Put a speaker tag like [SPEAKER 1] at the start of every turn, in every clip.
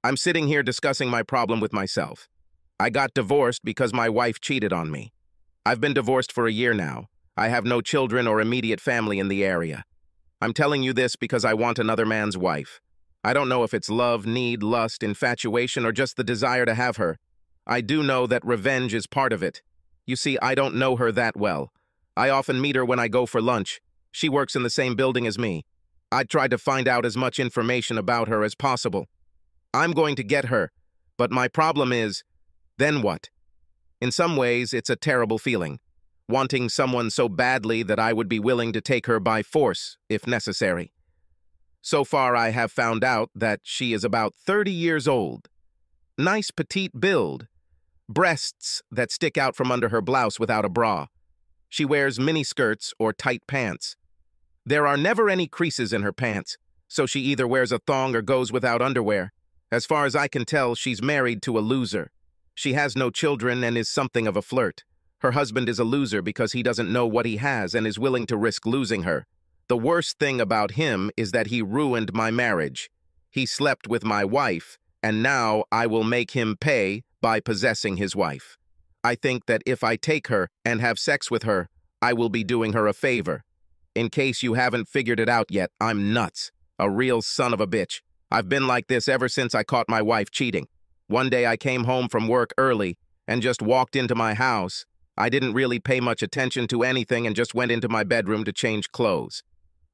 [SPEAKER 1] I'm sitting here discussing my problem with myself. I got divorced because my wife cheated on me. I've been divorced for a year now. I have no children or immediate family in the area. I'm telling you this because I want another man's wife. I don't know if it's love, need, lust, infatuation, or just the desire to have her. I do know that revenge is part of it. You see, I don't know her that well. I often meet her when I go for lunch. She works in the same building as me. I tried to find out as much information about her as possible. I'm going to get her, but my problem is, then what? In some ways, it's a terrible feeling, wanting someone so badly that I would be willing to take her by force, if necessary. So far, I have found out that she is about 30 years old. Nice petite build. Breasts that stick out from under her blouse without a bra. She wears miniskirts or tight pants. There are never any creases in her pants, so she either wears a thong or goes without underwear. As far as I can tell, she's married to a loser. She has no children and is something of a flirt. Her husband is a loser because he doesn't know what he has and is willing to risk losing her. The worst thing about him is that he ruined my marriage. He slept with my wife, and now I will make him pay by possessing his wife. I think that if I take her and have sex with her, I will be doing her a favor. In case you haven't figured it out yet, I'm nuts. A real son of a bitch. I've been like this ever since I caught my wife cheating. One day I came home from work early and just walked into my house. I didn't really pay much attention to anything and just went into my bedroom to change clothes.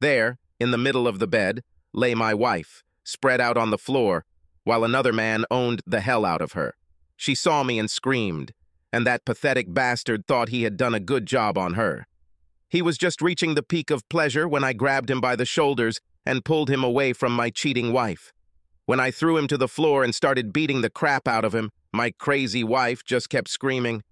[SPEAKER 1] There, in the middle of the bed, lay my wife, spread out on the floor, while another man owned the hell out of her. She saw me and screamed, and that pathetic bastard thought he had done a good job on her. He was just reaching the peak of pleasure when I grabbed him by the shoulders and pulled him away from my cheating wife. When I threw him to the floor and started beating the crap out of him, my crazy wife just kept screaming.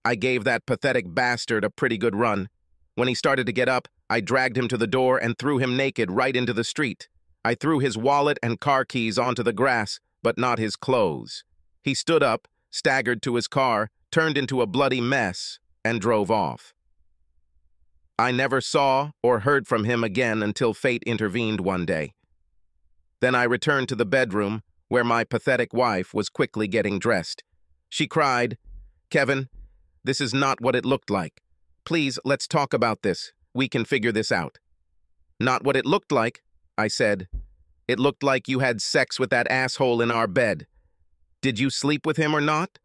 [SPEAKER 1] I gave that pathetic bastard a pretty good run. When he started to get up, I dragged him to the door and threw him naked right into the street. I threw his wallet and car keys onto the grass, but not his clothes. He stood up, staggered to his car, turned into a bloody mess, and drove off. I never saw or heard from him again until fate intervened one day. Then I returned to the bedroom, where my pathetic wife was quickly getting dressed. She cried, "Kevin, this is not what it looked like. Please, let's talk about this. We can figure this out." "Not what it looked like," I said. "It looked like you had sex with that asshole in our bed. Did you sleep with him or not?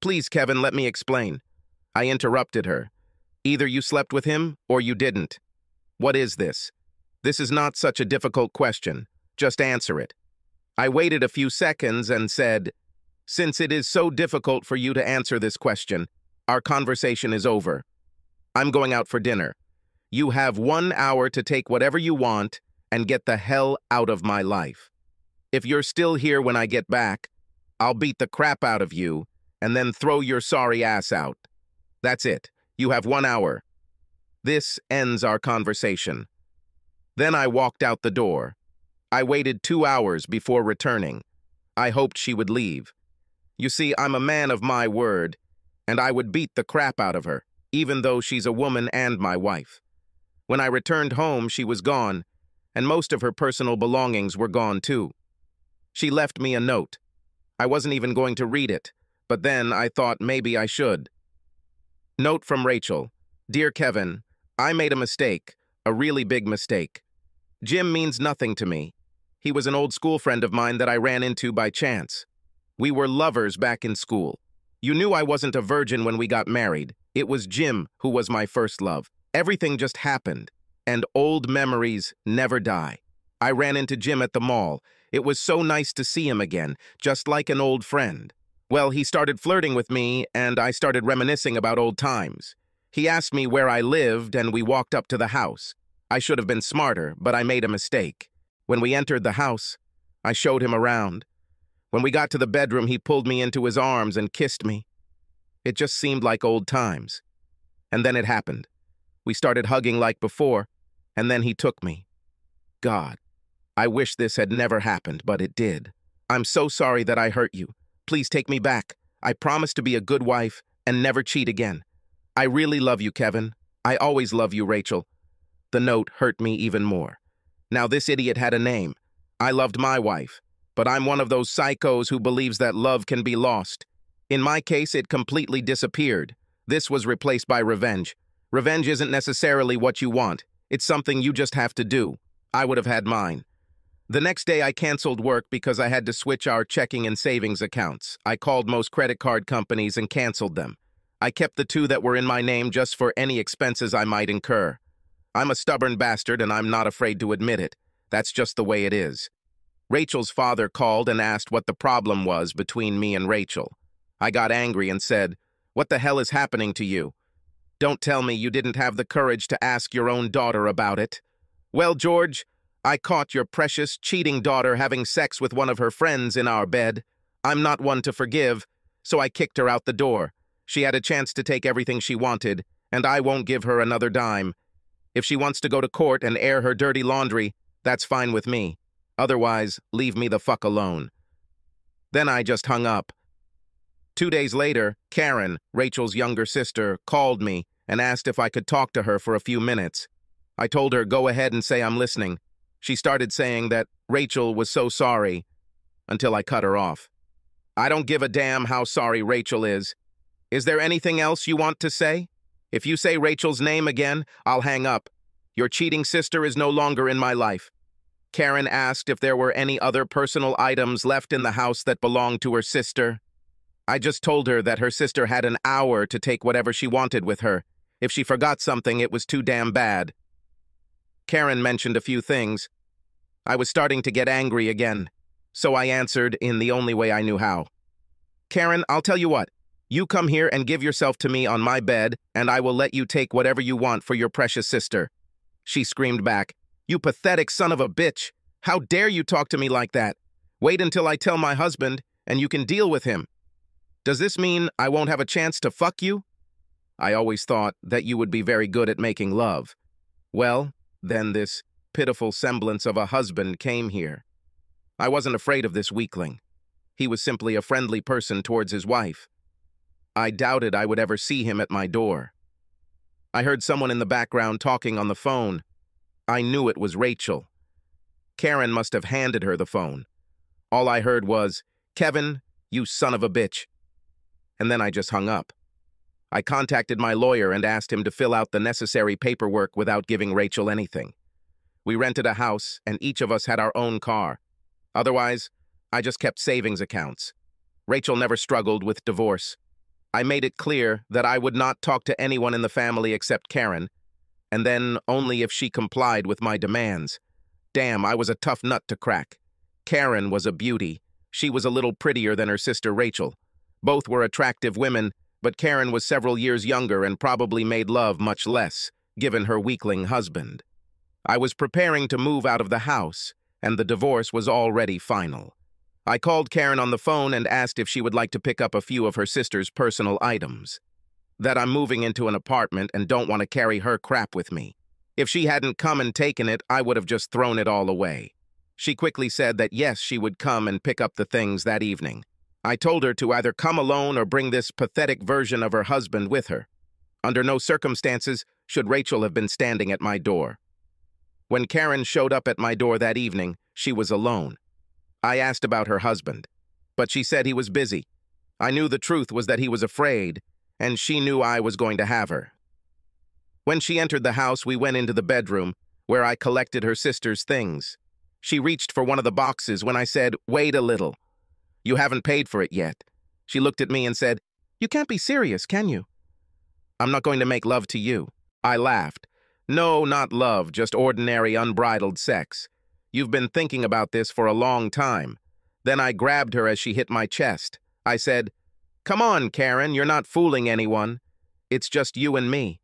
[SPEAKER 1] Please, Kevin, let me explain." I interrupted her. "Either you slept with him or you didn't. What is this? This is not such a difficult question. Just answer it." I waited a few seconds and said, "Since it is so difficult for you to answer this question, our conversation is over. I'm going out for dinner. You have 1 hour to take whatever you want and get the hell out of my life. If you're still here when I get back, I'll beat the crap out of you and then throw your sorry ass out. That's it. You have 1 hour. This ends our conversation." Then I walked out the door. I waited 2 hours before returning. I hoped she would leave. You see, I'm a man of my word, and I would beat the crap out of her, even though she's a woman and my wife. When I returned home, she was gone, and most of her personal belongings were gone too. She left me a note. I wasn't even going to read it, but then I thought maybe I should. Note from Rachel. "Dear Kevin, I made a mistake, a really big mistake. Jim means nothing to me. He was an old school friend of mine that I ran into by chance. We were lovers back in school. You knew I wasn't a virgin when we got married. It was Jim who was my first love. Everything just happened, and old memories never die. I ran into Jim at the mall. It was so nice to see him again, just like an old friend. Well, he started flirting with me, and I started reminiscing about old times. He asked me where I lived, and we walked up to the house. I should have been smarter, but I made a mistake. When we entered the house, I showed him around. When we got to the bedroom, he pulled me into his arms and kissed me. It just seemed like old times. And then it happened. We started hugging like before, and then he took me. God, I wish this had never happened, but it did. I'm so sorry that I hurt you. Please take me back. I promise to be a good wife and never cheat again. I really love you, Kevin. I always love you, Rachel." The note hurt me even more. Now this idiot had a name. I loved my wife. But I'm one of those psychos who believes that love can be lost. In my case, it completely disappeared. This was replaced by revenge. Revenge isn't necessarily what you want. It's something you just have to do. I would have had mine. The next day, I canceled work because I had to switch our checking and savings accounts. I called most credit card companies and canceled them. I kept the two that were in my name just for any expenses I might incur. I'm a stubborn bastard and I'm not afraid to admit it. That's just the way it is. Rachel's father called and asked what the problem was between me and Rachel. I got angry and said, "What the hell is happening to you? Don't tell me you didn't have the courage to ask your own daughter about it." "Well, George, I caught your precious, cheating daughter having sex with one of her friends in our bed. I'm not one to forgive, so I kicked her out the door. She had a chance to take everything she wanted, and I won't give her another dime. If she wants to go to court and air her dirty laundry, that's fine with me. Otherwise, leave me the fuck alone." Then I just hung up. 2 days later, Karen, Rachel's younger sister, called me and asked if I could talk to her for a few minutes. I told her, "Go ahead and say I'm listening." She started saying that Rachel was so sorry, until I cut her off. "I don't give a damn how sorry Rachel is. Is there anything else you want to say? If you say Rachel's name again, I'll hang up. Your cheating sister is no longer in my life." Karen asked if there were any other personal items left in the house that belonged to her sister. I just told her that her sister had an hour to take whatever she wanted with her. If she forgot something, it was too damn bad. Karen mentioned a few things. I was starting to get angry again, so I answered in the only way I knew how. "Karen, I'll tell you what. You come here and give yourself to me on my bed, and I will let you take whatever you want for your precious sister." She screamed back, "You pathetic son of a bitch! How dare you talk to me like that? Wait until I tell my husband, and you can deal with him. Does this mean I won't have a chance to fuck you? I always thought that you would be very good at making love." Well, then this pitiful semblance of a husband came here. I wasn't afraid of this weakling. He was simply a friendly person towards his wife. I doubted I would ever see him at my door. I heard someone in the background talking on the phone. I knew it was Rachel. Karen must have handed her the phone. All I heard was, "Kevin, you son of a bitch." And then I just hung up. I contacted my lawyer and asked him to fill out the necessary paperwork without giving Rachel anything. We rented a house, and each of us had our own car. Otherwise, I just kept savings accounts. Rachel never struggled with divorce. I made it clear that I would not talk to anyone in the family except Karen, and then only if she complied with my demands. Damn, I was a tough nut to crack. Karen was a beauty. She was a little prettier than her sister Rachel. Both were attractive women, but Karen was several years younger and probably made love much less, given her weakling husband. I was preparing to move out of the house, and the divorce was already final. I called Karen on the phone and asked if she would like to pick up a few of her sister's personal items. That I'm moving into an apartment and don't want to carry her crap with me. If she hadn't come and taken it, I would have just thrown it all away. She quickly said that yes, she would come and pick up the things that evening. I told her to either come alone or bring this pathetic version of her husband with her. Under no circumstances should Rachel have been standing at my door. When Karen showed up at my door that evening, she was alone. I asked about her husband, but she said he was busy. I knew the truth was that he was afraid, and she knew I was going to have her. When she entered the house, we went into the bedroom, where I collected her sister's things. She reached for one of the boxes when I said, "Wait a little. You haven't paid for it yet." She looked at me and said, "You can't be serious, can you?" "I'm not going to make love to you." I laughed. "No, not love, just ordinary unbridled sex. You've been thinking about this for a long time." Then I grabbed her as she hit my chest. I said, "Come on, Karen, you're not fooling anyone. It's just you and me."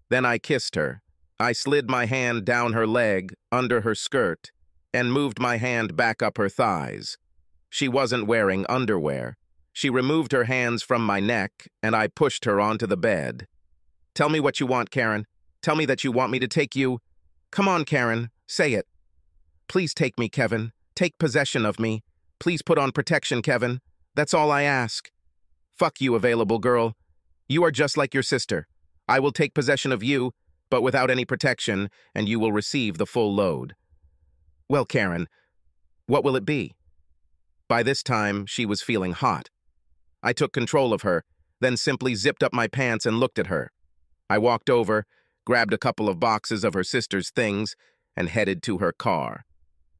[SPEAKER 1] Then I kissed her. I slid my hand down her leg, under her skirt, and moved my hand back up her thighs. She wasn't wearing underwear. She removed her hands from my neck, and I pushed her onto the bed. "Tell me what you want, Karen. Tell me that you want me to take you." "Come on, Karen, say it." "Please take me, Kevin. Take possession of me. Please put on protection, Kevin. That's all I ask." "Fuck you, available girl. You are just like your sister. I will take possession of you, but without any protection, and you will receive the full load." "Well, Karen, what will it be?" By this time, she was feeling hot. I took control of her, then simply zipped up my pants and looked at her. I walked over, grabbed a couple of boxes of her sister's things, and headed to her car.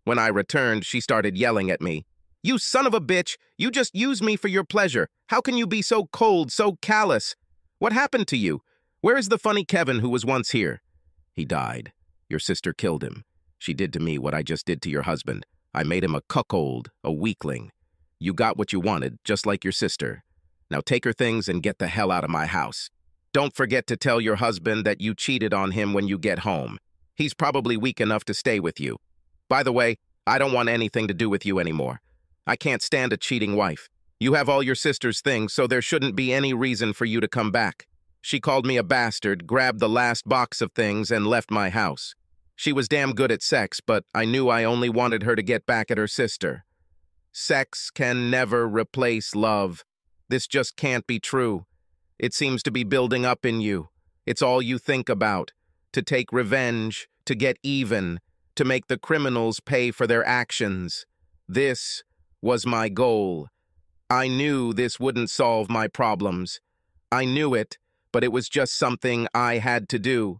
[SPEAKER 1] When I returned, she started yelling at me. "You son of a bitch! You just use me for your pleasure. How can you be so cold, so callous? What happened to you? Where is the funny Kevin who was once here?" "He died. Your sister killed him. She did to me what I just did to your husband. I made him a cuckold, a weakling. You got what you wanted, just like your sister. Now take her things and get the hell out of my house. Don't forget to tell your husband that you cheated on him when you get home. He's probably weak enough to stay with you. By the way, I don't want anything to do with you anymore. I can't stand a cheating wife. You have all your sister's things, so there shouldn't be any reason for you to come back." She called me a bastard, grabbed the last box of things, and left my house. She was damn good at sex, but I knew I only wanted her to get back at her sister. Sex can never replace love. This just can't be true. It seems to be building up in you. It's all you think about. To take revenge, to get even, to make the criminals pay for their actions. This was my goal. I knew this wouldn't solve my problems. I knew it, but it was just something I had to do.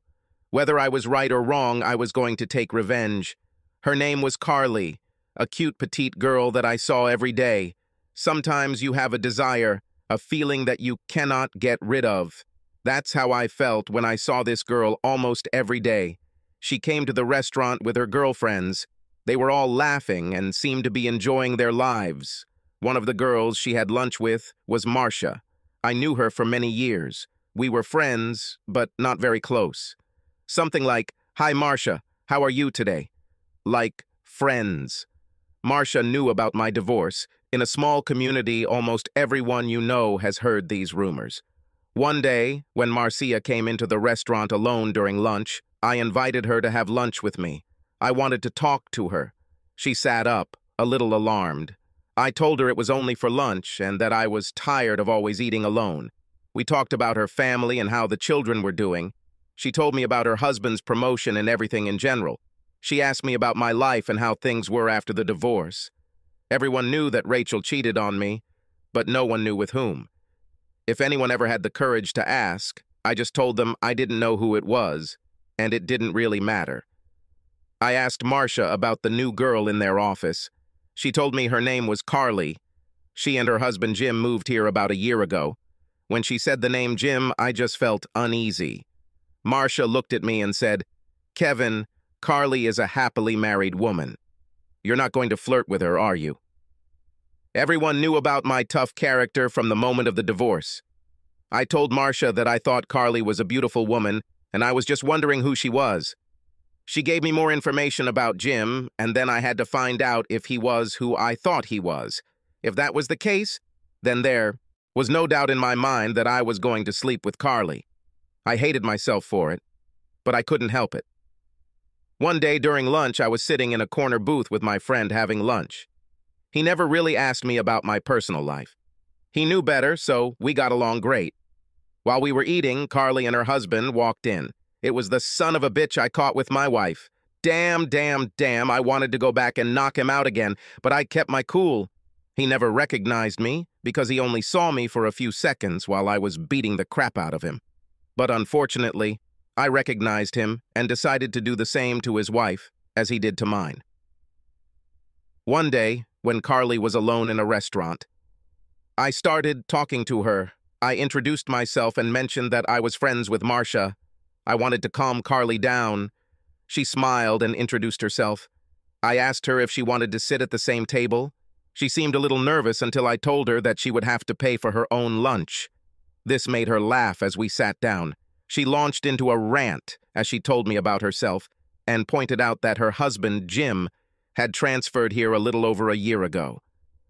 [SPEAKER 1] Whether I was right or wrong, I was going to take revenge. Her name was Carly, a cute petite girl that I saw every day. Sometimes you have a desire, a feeling that you cannot get rid of. That's how I felt when I saw this girl almost every day. She came to the restaurant with her girlfriends. They were all laughing and seemed to be enjoying their lives. One of the girls she had lunch with was Marcia. I knew her for many years. We were friends, but not very close. Something like, "Hi, Marcia, how are you today?" Like friends. Marcia knew about my divorce. In a small community, almost everyone you know has heard these rumors. One day, when Marcia came into the restaurant alone during lunch, I invited her to have lunch with me. I wanted to talk to her. She sat up, a little alarmed. I told her it was only for lunch and that I was tired of always eating alone. We talked about her family and how the children were doing. She told me about her husband's promotion and everything in general. She asked me about my life and how things were after the divorce. Everyone knew that Rachel cheated on me, but no one knew with whom. If anyone ever had the courage to ask, I just told them I didn't know who it was, and it didn't really matter. I asked Marcia about the new girl in their office. She told me her name was Carly. She and her husband Jim moved here about a year ago. When she said the name Jim, I just felt uneasy. Marcia looked at me and said, "Kevin, Carly is a happily married woman. You're not going to flirt with her, are you?" Everyone knew about my tough character from the moment of the divorce. I told Marcia that I thought Carly was a beautiful woman, and I was just wondering who she was. She gave me more information about Jim, and then I had to find out if he was who I thought he was. If that was the case, then there was no doubt in my mind that I was going to sleep with Carly. I hated myself for it, but I couldn't help it. One day during lunch, I was sitting in a corner booth with my friend having lunch. He never really asked me about my personal life. He knew better, so we got along great. While we were eating, Carly and her husband walked in. It was the son of a bitch I caught with my wife. Damn, I wanted to go back and knock him out again, but I kept my cool. He never recognized me because he only saw me for a few seconds while I was beating the crap out of him. But unfortunately, I recognized him and decided to do the same to his wife as he did to mine. One day, when Carly was alone in a restaurant, I started talking to her. I introduced myself and mentioned that I was friends with Marcia. I wanted to calm Carly down. She smiled and introduced herself. I asked her if she wanted to sit at the same table. She seemed a little nervous until I told her that she would have to pay for her own lunch. This made her laugh as we sat down. She launched into a rant as she told me about herself and pointed out that her husband, Jim, had transferred here a little over a year ago.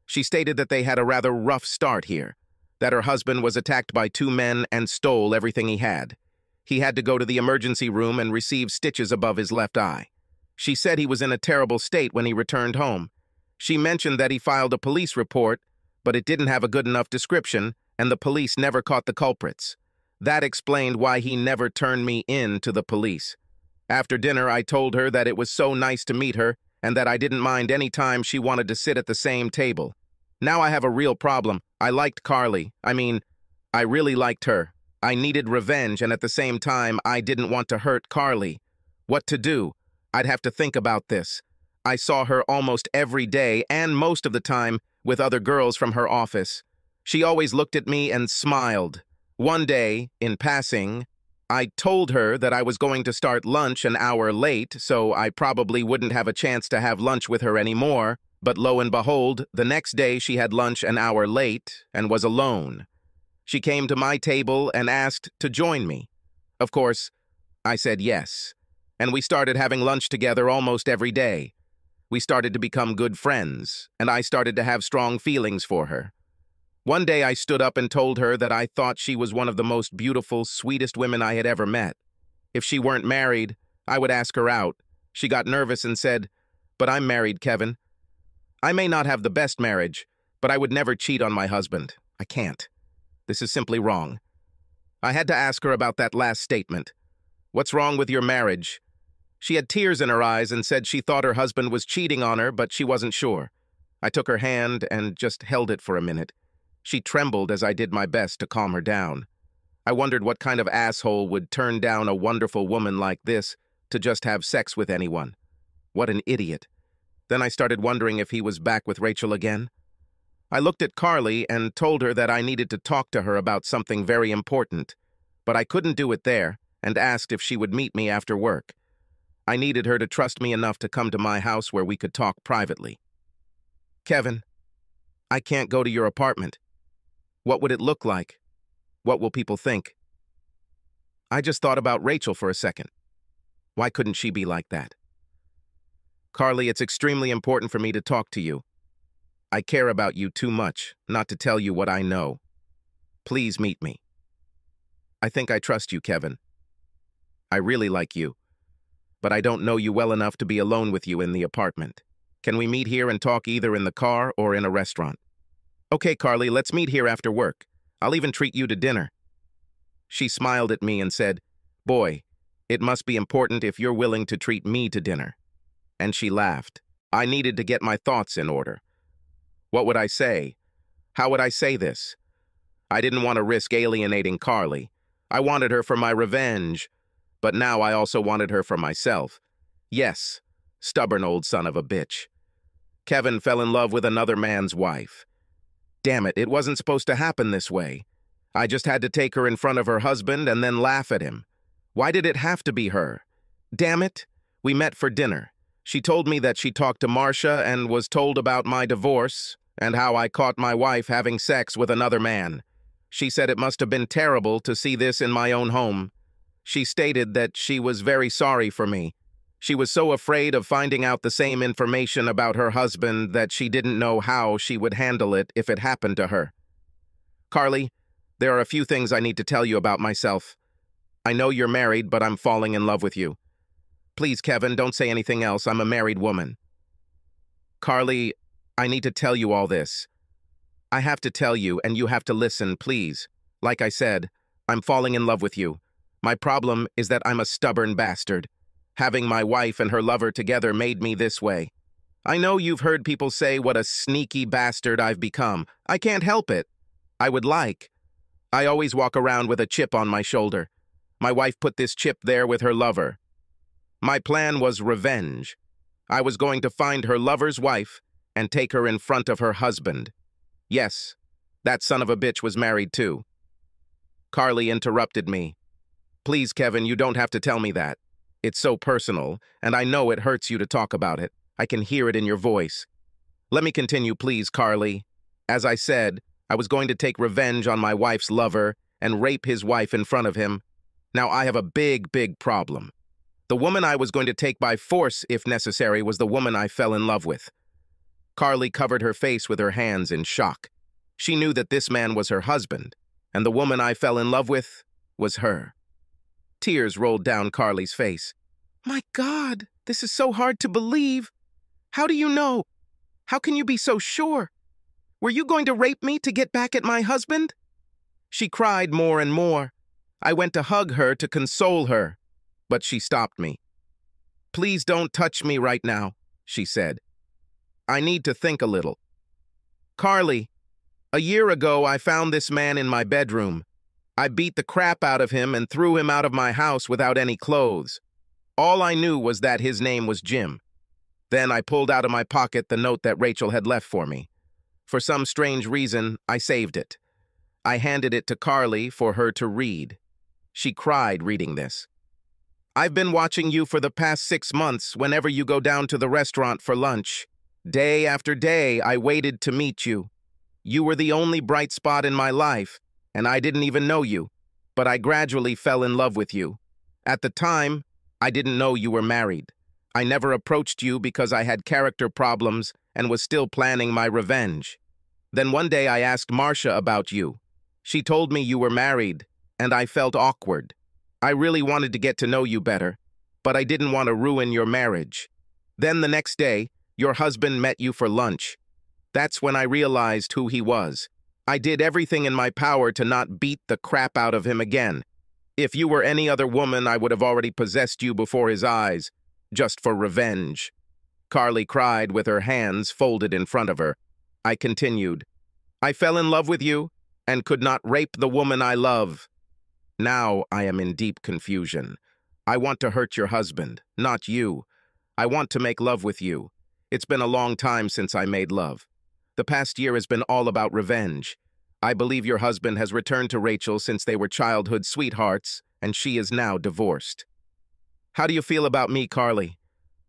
[SPEAKER 1] She stated that they had a rather rough start here, that her husband was attacked by two men and stole everything he had. He had to go to the emergency room and receive stitches above his left eye. She said he was in a terrible state when he returned home. She mentioned that he filed a police report, but it didn't have a good enough description, and the police never caught the culprits. That explained why he never turned me in to the police. After dinner, I told her that it was so nice to meet her and that I didn't mind any time she wanted to sit at the same table. Now I have a real problem. I liked Carly. I really liked her. I needed revenge, and at the same time, I didn't want to hurt Carly. What to do? I'd have to think about this. I saw her almost every day, and most of the time, with other girls from her office. She always looked at me and smiled. One day, in passing, I told her that I was going to start lunch an hour late, so I probably wouldn't have a chance to have lunch with her anymore, but lo and behold, the next day she had lunch an hour late and was alone. She came to my table and asked to join me. Of course, I said yes, and we started having lunch together almost every day. We started to become good friends, and I started to have strong feelings for her. One day I stood up and told her that I thought she was one of the most beautiful, sweetest women I had ever met. If she weren't married, I would ask her out. She got nervous and said, "But I'm married, Kevin. I may not have the best marriage, but I would never cheat on my husband. I can't. This is simply wrong." I had to ask her about that last statement. "What's wrong with your marriage?" She had tears in her eyes and said she thought her husband was cheating on her, but she wasn't sure. I took her hand and just held it for a minute. She trembled as I did my best to calm her down. I wondered what kind of asshole would turn down a wonderful woman like this to just have sex with anyone. What an idiot. Then I started wondering if he was back with Rachel again. I looked at Carly and told her that I needed to talk to her about something very important, but I couldn't do it there and asked if she would meet me after work. I needed her to trust me enough to come to my house where we could talk privately. "Kevin, I can't go to your apartment. What would it look like? What will people think?" I just thought about Rachel for a second. Why couldn't she be like that? "Carly, it's extremely important for me to talk to you. I care about you too much not to tell you what I know. Please meet me. I think I trust you, Kevin. I really like you, but I don't know you well enough to be alone with you in the apartment. Can we meet here and talk either in the car or in a restaurant?" "Okay, Carly, let's meet here after work. I'll even treat you to dinner." She smiled at me and said, "Boy, it must be important if you're willing to treat me to dinner." And she laughed. I needed to get my thoughts in order. What would I say? How would I say this? I didn't want to risk alienating Carly. I wanted her for my revenge, but now I also wanted her for myself. Yes, stubborn old son of a bitch. Kevin fell in love with another man's wife. Damn it, it wasn't supposed to happen this way. I just had to take her in front of her husband and then laugh at him. Why did it have to be her? Damn it, we met for dinner. She told me that she talked to Marcia and was told about my divorce and how I caught my wife having sex with another man. She said it must have been terrible to see this in my own home. She stated that she was very sorry for me. She was so afraid of finding out the same information about her husband that she didn't know how she would handle it if it happened to her. Carly, there are a few things I need to tell you about myself. I know you're married, but I'm falling in love with you. Please, Kevin, don't say anything else. I'm a married woman. Carly, I need to tell you all this. I have to tell you, and you have to listen, please. Like I said, I'm falling in love with you. My problem is that I'm a stubborn bastard. Having my wife and her lover together made me this way. I know you've heard people say what a sneaky bastard I've become. I can't help it. I would like. I always walk around with a chip on my shoulder. My wife put this chip there with her lover. My plan was revenge. I was going to find her lover's wife and take her in front of her husband. Yes, that son of a bitch was married too. Carly interrupted me. Please, Kevin, you don't have to tell me that. It's so personal, and I know it hurts you to talk about it. I can hear it in your voice. Let me continue, please, Carly. As I said, I was going to take revenge on my wife's lover and rape his wife in front of him. Now, I have a big, big problem. The woman I was going to take by force, if necessary, was the woman I fell in love with. Carly covered her face with her hands in shock. She knew that this man was her husband, and the woman I fell in love with was her. Tears rolled down Carly's face. My God, this is so hard to believe. How do you know? How can you be so sure? Were you going to rape me to get back at my husband? She cried more and more. I went to hug her to console her, but she stopped me. Please don't touch me right now, she said. I need to think a little. Carly, a year ago I found this man in my bedroom. I beat the crap out of him and threw him out of my house without any clothes. All I knew was that his name was Jim. Then I pulled out of my pocket the note that Rachel had left for me. For some strange reason, I saved it. I handed it to Carly for her to read. She cried reading this. I've been watching you for the past 6 months whenever you go down to the restaurant for lunch. Day after day, I waited to meet you. You were the only bright spot in my life, and I didn't even know you, but I gradually fell in love with you. At the time, I didn't know you were married. I never approached you because I had character problems and was still planning my revenge. Then one day I asked Marcia about you. She told me you were married, and I felt awkward. I really wanted to get to know you better, but I didn't want to ruin your marriage. Then the next day, your husband met you for lunch. That's when I realized who he was. I did everything in my power to not beat the crap out of him again. If you were any other woman, I would have already possessed you before his eyes, just for revenge. Carly cried with her hands folded in front of her. I continued, I fell in love with you and could not rape the woman I love. Now I am in deep confusion. I want to hurt your husband, not you. I want to make love with you. It's been a long time since I made love. The past year has been all about revenge. I believe your husband has returned to Rachel since they were childhood sweethearts, and she is now divorced. How do you feel about me, Carly?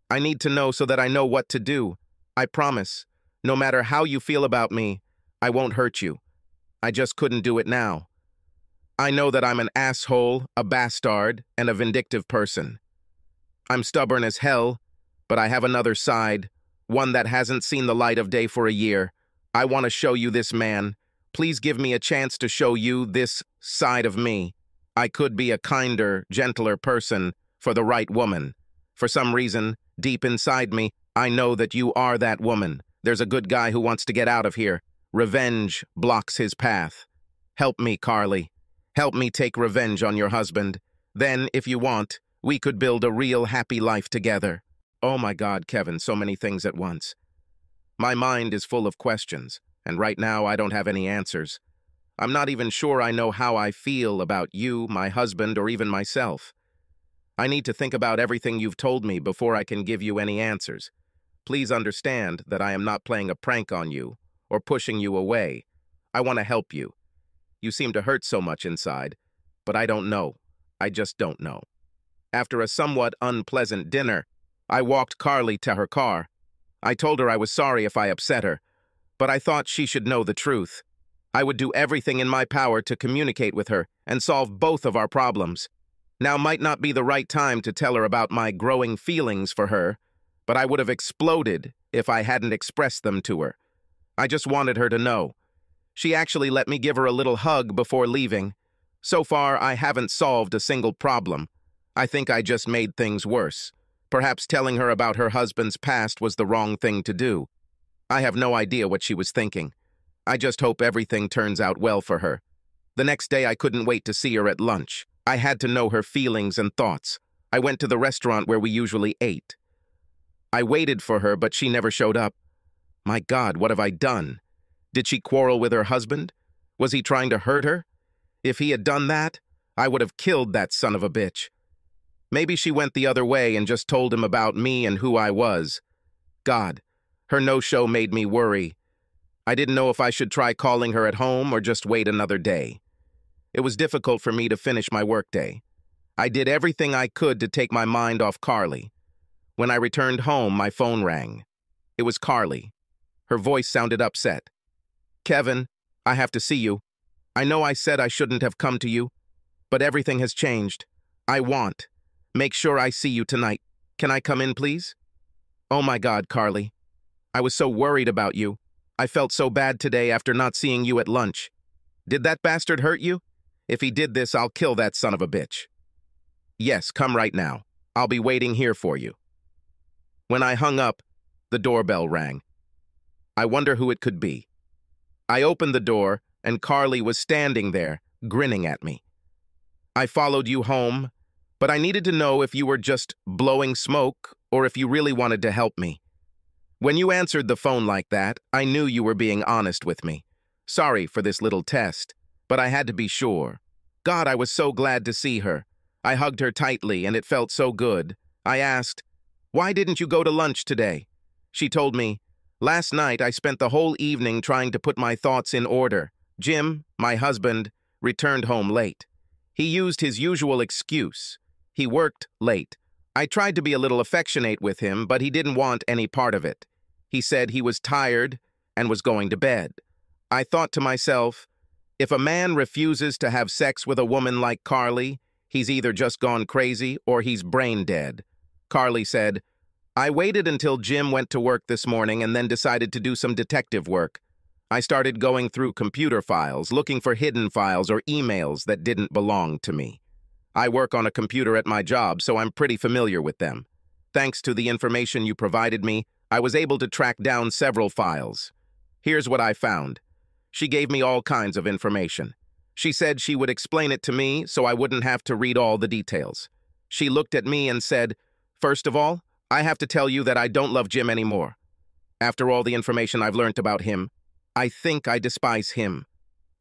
[SPEAKER 1] I need to know so that I know what to do. I promise, no matter how you feel about me, I won't hurt you. I just couldn't do it now. I know that I'm an asshole, a bastard, and a vindictive person. I'm stubborn as hell, but I have another side, one that hasn't seen the light of day for a year. I want to show you this man. Please give me a chance to show you this side of me. I could be a kinder, gentler person for the right woman. For some reason, deep inside me, I know that you are that woman. There's a good guy who wants to get out of here. Revenge blocks his path. Help me, Carly. Help me take revenge on your husband. Then, if you want, we could build a real happy life together. Oh my God, Kevin, so many things at once. My mind is full of questions, and right now I don't have any answers. I'm not even sure I know how I feel about you, my husband, or even myself. I need to think about everything you've told me before I can give you any answers. Please understand that I am not playing a prank on you or pushing you away. I want to help you. You seem to hurt so much inside, but I don't know. I just don't know. After a somewhat unpleasant dinner, I walked Carly to her car. I told her I was sorry if I upset her, but I thought she should know the truth. I would do everything in my power to communicate with her and solve both of our problems. Now might not be the right time to tell her about my growing feelings for her, but I would have exploded if I hadn't expressed them to her. I just wanted her to know. She actually let me give her a little hug before leaving. So far, I haven't solved a single problem. I think I just made things worse. Perhaps telling her about her husband's past was the wrong thing to do. I have no idea what she was thinking. I just hope everything turns out well for her. The next day, I couldn't wait to see her at lunch. I had to know her feelings and thoughts. I went to the restaurant where we usually ate. I waited for her, but she never showed up. My God, what have I done? Did she quarrel with her husband? Was he trying to hurt her? If he had done that, I would have killed that son of a bitch. Maybe she went the other way and just told him about me and who I was. God, her no-show made me worry. I didn't know if I should try calling her at home or just wait another day. It was difficult for me to finish my workday. I did everything I could to take my mind off Carly. When I returned home, my phone rang. It was Carly. Her voice sounded upset. Kevin, I have to see you. I know I said I shouldn't have come to you, but everything has changed. I want. Make sure I see you tonight. Can I come in, please? Oh my God, Carly. I was so worried about you. I felt so bad today after not seeing you at lunch. Did that bastard hurt you? If he did this, I'll kill that son of a bitch. Yes, come right now. I'll be waiting here for you. When I hung up, the doorbell rang. I wonder who it could be. I opened the door, and Carly was standing there, grinning at me. I followed you home, but I needed to know if you were just blowing smoke or if you really wanted to help me. When you answered the phone like that, I knew you were being honest with me. Sorry for this little test, but I had to be sure. God, I was so glad to see her. I hugged her tightly, and it felt so good. I asked, "Why didn't you go to lunch today?" She told me, "Last night I spent the whole evening trying to put my thoughts in order. Jim, my husband, returned home late. He used his usual excuse. He worked late. I tried to be a little affectionate with him, but he didn't want any part of it. He said he was tired and was going to bed. I thought to myself, if a man refuses to have sex with a woman like Carly, he's either just gone crazy or he's brain dead." Carly said, "I waited until Jim went to work this morning and then decided to do some detective work. I started going through computer files, looking for hidden files or emails that didn't belong to me. I work on a computer at my job, so I'm pretty familiar with them. Thanks to the information you provided me, I was able to track down several files. Here's what I found." She gave me all kinds of information. She said she would explain it to me so I wouldn't have to read all the details. She looked at me and said, "First of all, I have to tell you that I don't love Jim anymore. After all the information I've learned about him, I think I despise him.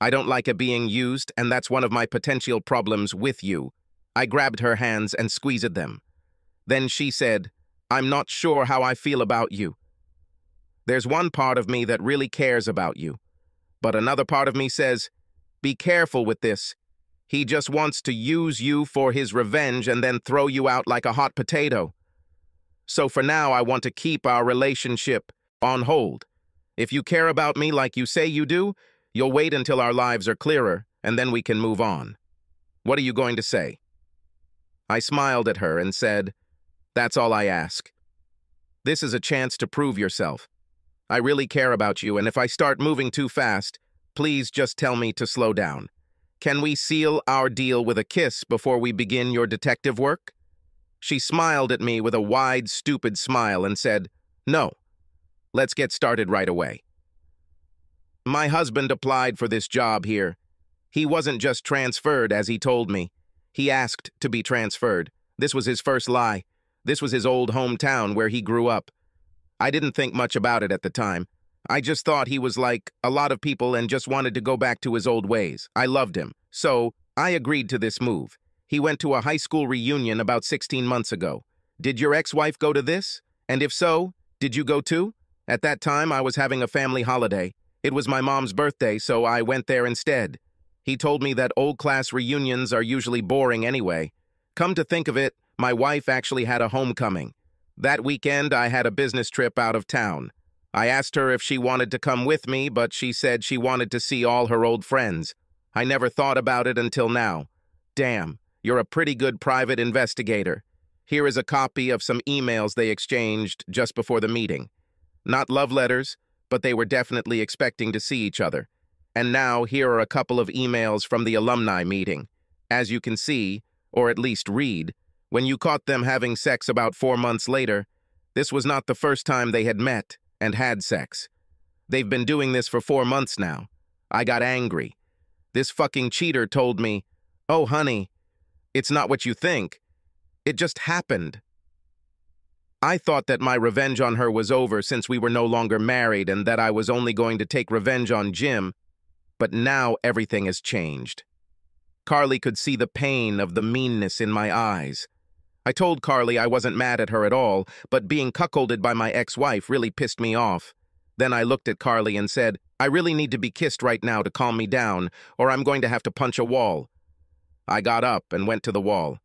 [SPEAKER 1] I don't like it being used, and that's one of my potential problems with you." I grabbed her hands and squeezed them. Then she said, "I'm not sure how I feel about you. There's one part of me that really cares about you, but another part of me says, be careful with this. He just wants to use you for his revenge and then throw you out like a hot potato. So for now, I want to keep our relationship on hold. If you care about me like you say you do, you'll wait until our lives are clearer, and then we can move on. What are you going to say?" I smiled at her and said, "That's all I ask. This is a chance to prove yourself. I really care about you, and if I start moving too fast, please just tell me to slow down. Can we seal our deal with a kiss before we begin your detective work?" She smiled at me with a wide, stupid smile and said, "No. Let's get started right away." My husband applied for this job here. He wasn't just transferred, as he told me. He asked to be transferred. This was his first lie. This was his old hometown where he grew up. I didn't think much about it at the time. I just thought he was like a lot of people and just wanted to go back to his old ways. I loved him. So I agreed to this move. He went to a high school reunion about 16 months ago. Did your ex-wife go to this? And if so, did you go too? At that time, I was having a family holiday. It was my mom's birthday, so I went there instead. He told me that old-class reunions are usually boring anyway. Come to think of it, my wife actually had a homecoming. That weekend, I had a business trip out of town. I asked her if she wanted to come with me, but she said she wanted to see all her old friends. I never thought about it until now. Damn, you're a pretty good private investigator. Here is a copy of some emails they exchanged just before the meeting. Not love letters, but they were definitely expecting to see each other. And now here are a couple of emails from the alumni meeting. As you can see, or at least read, when you caught them having sex about 4 months later, this was not the first time they had met and had sex. They've been doing this for 4 months now. I got angry. This fucking cheater told me, "Oh, honey, it's not what you think. It just happened." I thought that my revenge on her was over since we were no longer married and that I was only going to take revenge on Jim, but now everything has changed. Carly could see the pain of the meanness in my eyes. I told Carly I wasn't mad at her at all, but being cuckolded by my ex-wife really pissed me off. Then I looked at Carly and said, "I really need to be kissed right now to calm me down, or I'm going to have to punch a wall." I got up and went to the wall.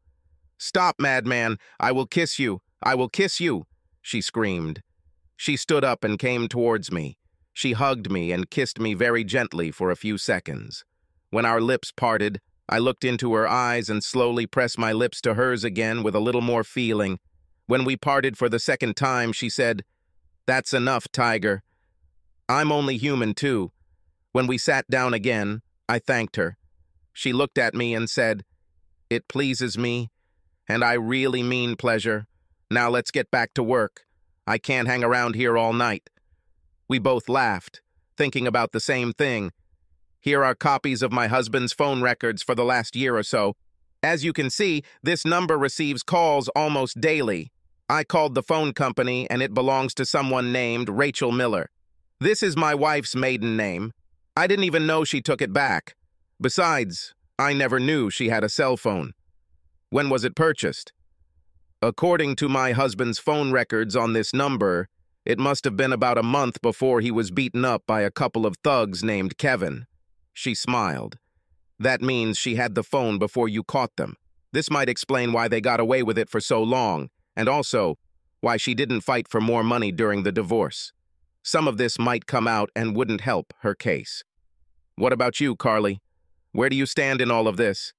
[SPEAKER 1] "Stop, madman! I will kiss you! I will kiss you!" she screamed. She stood up and came towards me. She hugged me and kissed me very gently for a few seconds. When our lips parted, I looked into her eyes and slowly pressed my lips to hers again with a little more feeling. When we parted for the second time, she said, "That's enough, Tiger. I'm only human too." When we sat down again, I thanked her. She looked at me and said, "It pleases me, and I really mean pleasure. Now let's get back to work. I can't hang around here all night." We both laughed, thinking about the same thing. Here are copies of my husband's phone records for the last year or so. As you can see, this number receives calls almost daily. I called the phone company and it belongs to someone named Rachel Miller. This is my wife's maiden name. I didn't even know she took it back. Besides, I never knew she had a cell phone. When was it purchased? According to my husband's phone records on this number, it must have been about a month before he was beaten up by a couple of thugs named Kevin. She smiled. That means she had the phone before you caught them. This might explain why they got away with it for so long, and also why she didn't fight for more money during the divorce. Some of this might come out and wouldn't help her case. What about you, Carly? Where do you stand in all of this?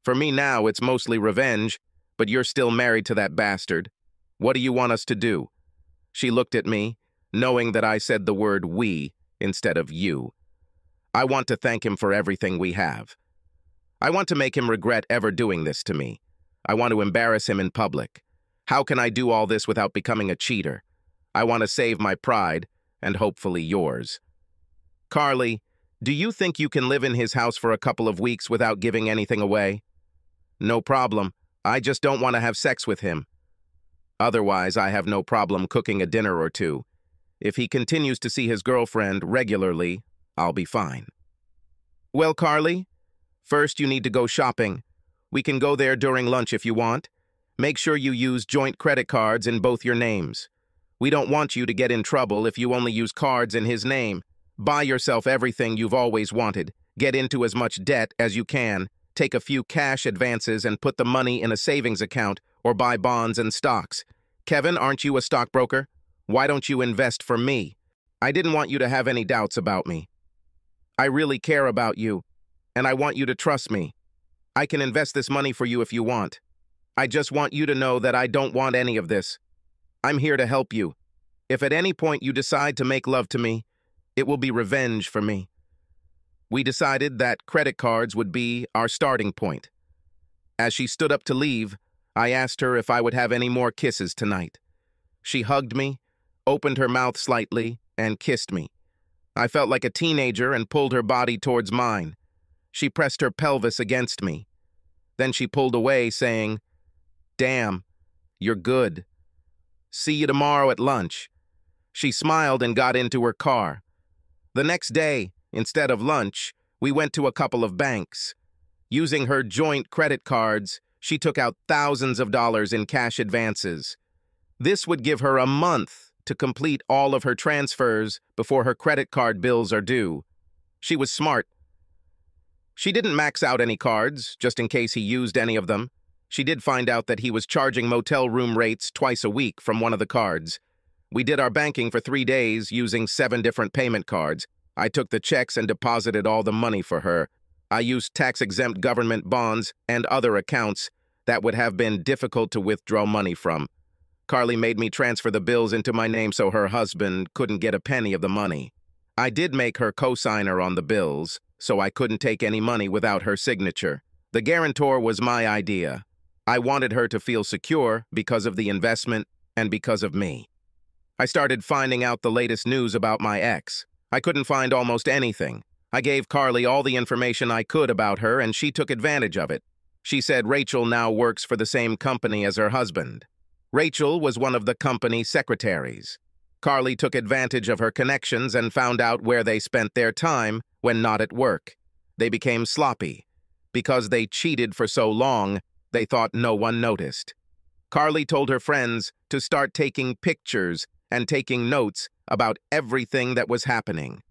[SPEAKER 1] For me now, it's mostly revenge, but you're still married to that bastard. What do you want us to do? She looked at me, knowing that I said the word we instead of you. I want to thank him for everything we have. I want to make him regret ever doing this to me. I want to embarrass him in public. How can I do all this without becoming a cheater? I want to save my pride, and hopefully yours. Carly, do you think you can live in his house for a couple of weeks without giving anything away? No problem. I just don't want to have sex with him. Otherwise, I have no problem cooking a dinner or two. If he continues to see his girlfriend regularly, I'll be fine. Well, Carly, first you need to go shopping. We can go there during lunch if you want. Make sure you use joint credit cards in both your names. We don't want you to get in trouble if you only use cards in his name. Buy yourself everything you've always wanted. Get into as much debt as you can. Take a few cash advances and put the money in a savings account or buy bonds and stocks. Kevin, aren't you a stockbroker? Why don't you invest for me? I didn't want you to have any doubts about me. I really care about you, and I want you to trust me. I can invest this money for you if you want. I just want you to know that I don't want any of this. I'm here to help you. If at any point you decide to make love to me, it will be revenge for me. We decided that credit cards would be our starting point. As she stood up to leave, I asked her if I would have any more kisses tonight. She hugged me, opened her mouth slightly, and kissed me. I felt like a teenager and pulled her body towards mine. She pressed her pelvis against me. Then she pulled away, saying, "Damn, you're good. See you tomorrow at lunch." She smiled and got into her car. The next day, instead of lunch, we went to a couple of banks. Using her joint credit cards, she took out thousands of dollars in cash advances. This would give her a month to complete all of her transfers before her credit card bills are due. She was smart. She didn't max out any cards, just in case he used any of them. She did find out that he was charging motel room rates twice a week from one of the cards. We did our banking for 3 days using 7 different payment cards. I took the checks and deposited all the money for her. I used tax-exempt government bonds and other accounts that would have been difficult to withdraw money from. Carly made me transfer the bills into my name so her husband couldn't get a penny of the money. I did make her co-signer on the bills, so I couldn't take any money without her signature. The guarantor was my idea. I wanted her to feel secure because of the investment and because of me. I started finding out the latest news about my ex. I couldn't find almost anything. I gave Carly all the information I could about her, and she took advantage of it. She said Rachel now works for the same company as her husband. Rachel was one of the company secretaries. Carly took advantage of her connections and found out where they spent their time when not at work. They became sloppy. Because they cheated for so long, they thought no one noticed. Carly told her friends to start taking pictures and taking notes about everything that was happening.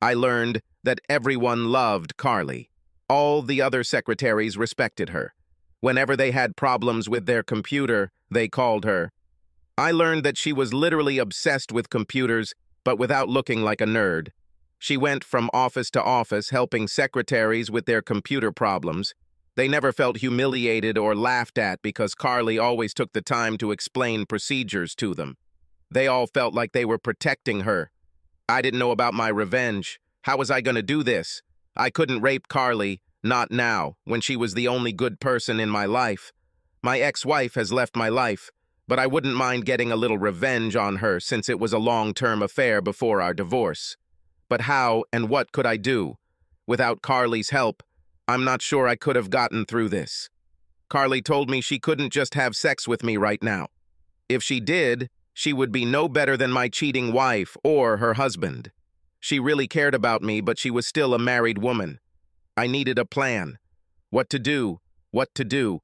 [SPEAKER 1] I learned that everyone loved Carly. All the other secretaries respected her. Whenever they had problems with their computer, they called her. I learned that she was literally obsessed with computers, but without looking like a nerd. She went from office to office helping secretaries with their computer problems. They never felt humiliated or laughed at because Carly always took the time to explain procedures to them. They all felt like they were protecting her. I didn't know about my revenge. How was I going to do this? I couldn't rape Carly, not now, when she was the only good person in my life. My ex-wife has left my life, but I wouldn't mind getting a little revenge on her since it was a long-term affair before our divorce. But how and what could I do? Without Carly's help, I'm not sure I could have gotten through this. Carly told me she couldn't just have sex with me right now. If she did, she would be no better than my cheating wife or her husband. She really cared about me, but she was still a married woman. I needed a plan. What to do, what to do.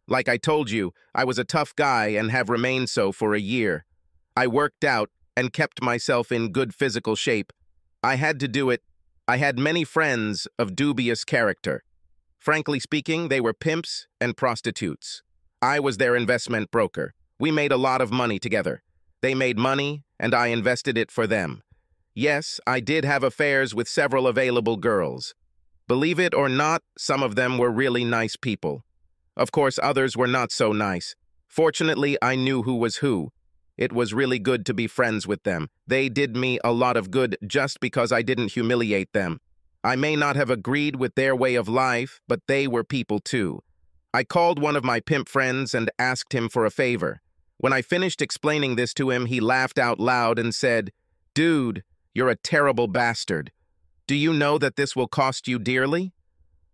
[SPEAKER 1] Like I told you, I was a tough guy and have remained so for a year. I worked out and kept myself in good physical shape. I had to do it. I had many friends of dubious character. Frankly speaking, they were pimps and prostitutes. I was their investment broker. We made a lot of money together. They made money, and I invested it for them. Yes, I did have affairs with several available girls. Believe it or not, some of them were really nice people. Of course, others were not so nice. Fortunately, I knew who was who. It was really good to be friends with them. They did me a lot of good just because I didn't humiliate them. I may not have agreed with their way of life, but they were people too. I called one of my pimp friends and asked him for a favor. When I finished explaining this to him, he laughed out loud and said, "Dude, you're a terrible bastard. Do you know that this will cost you dearly?"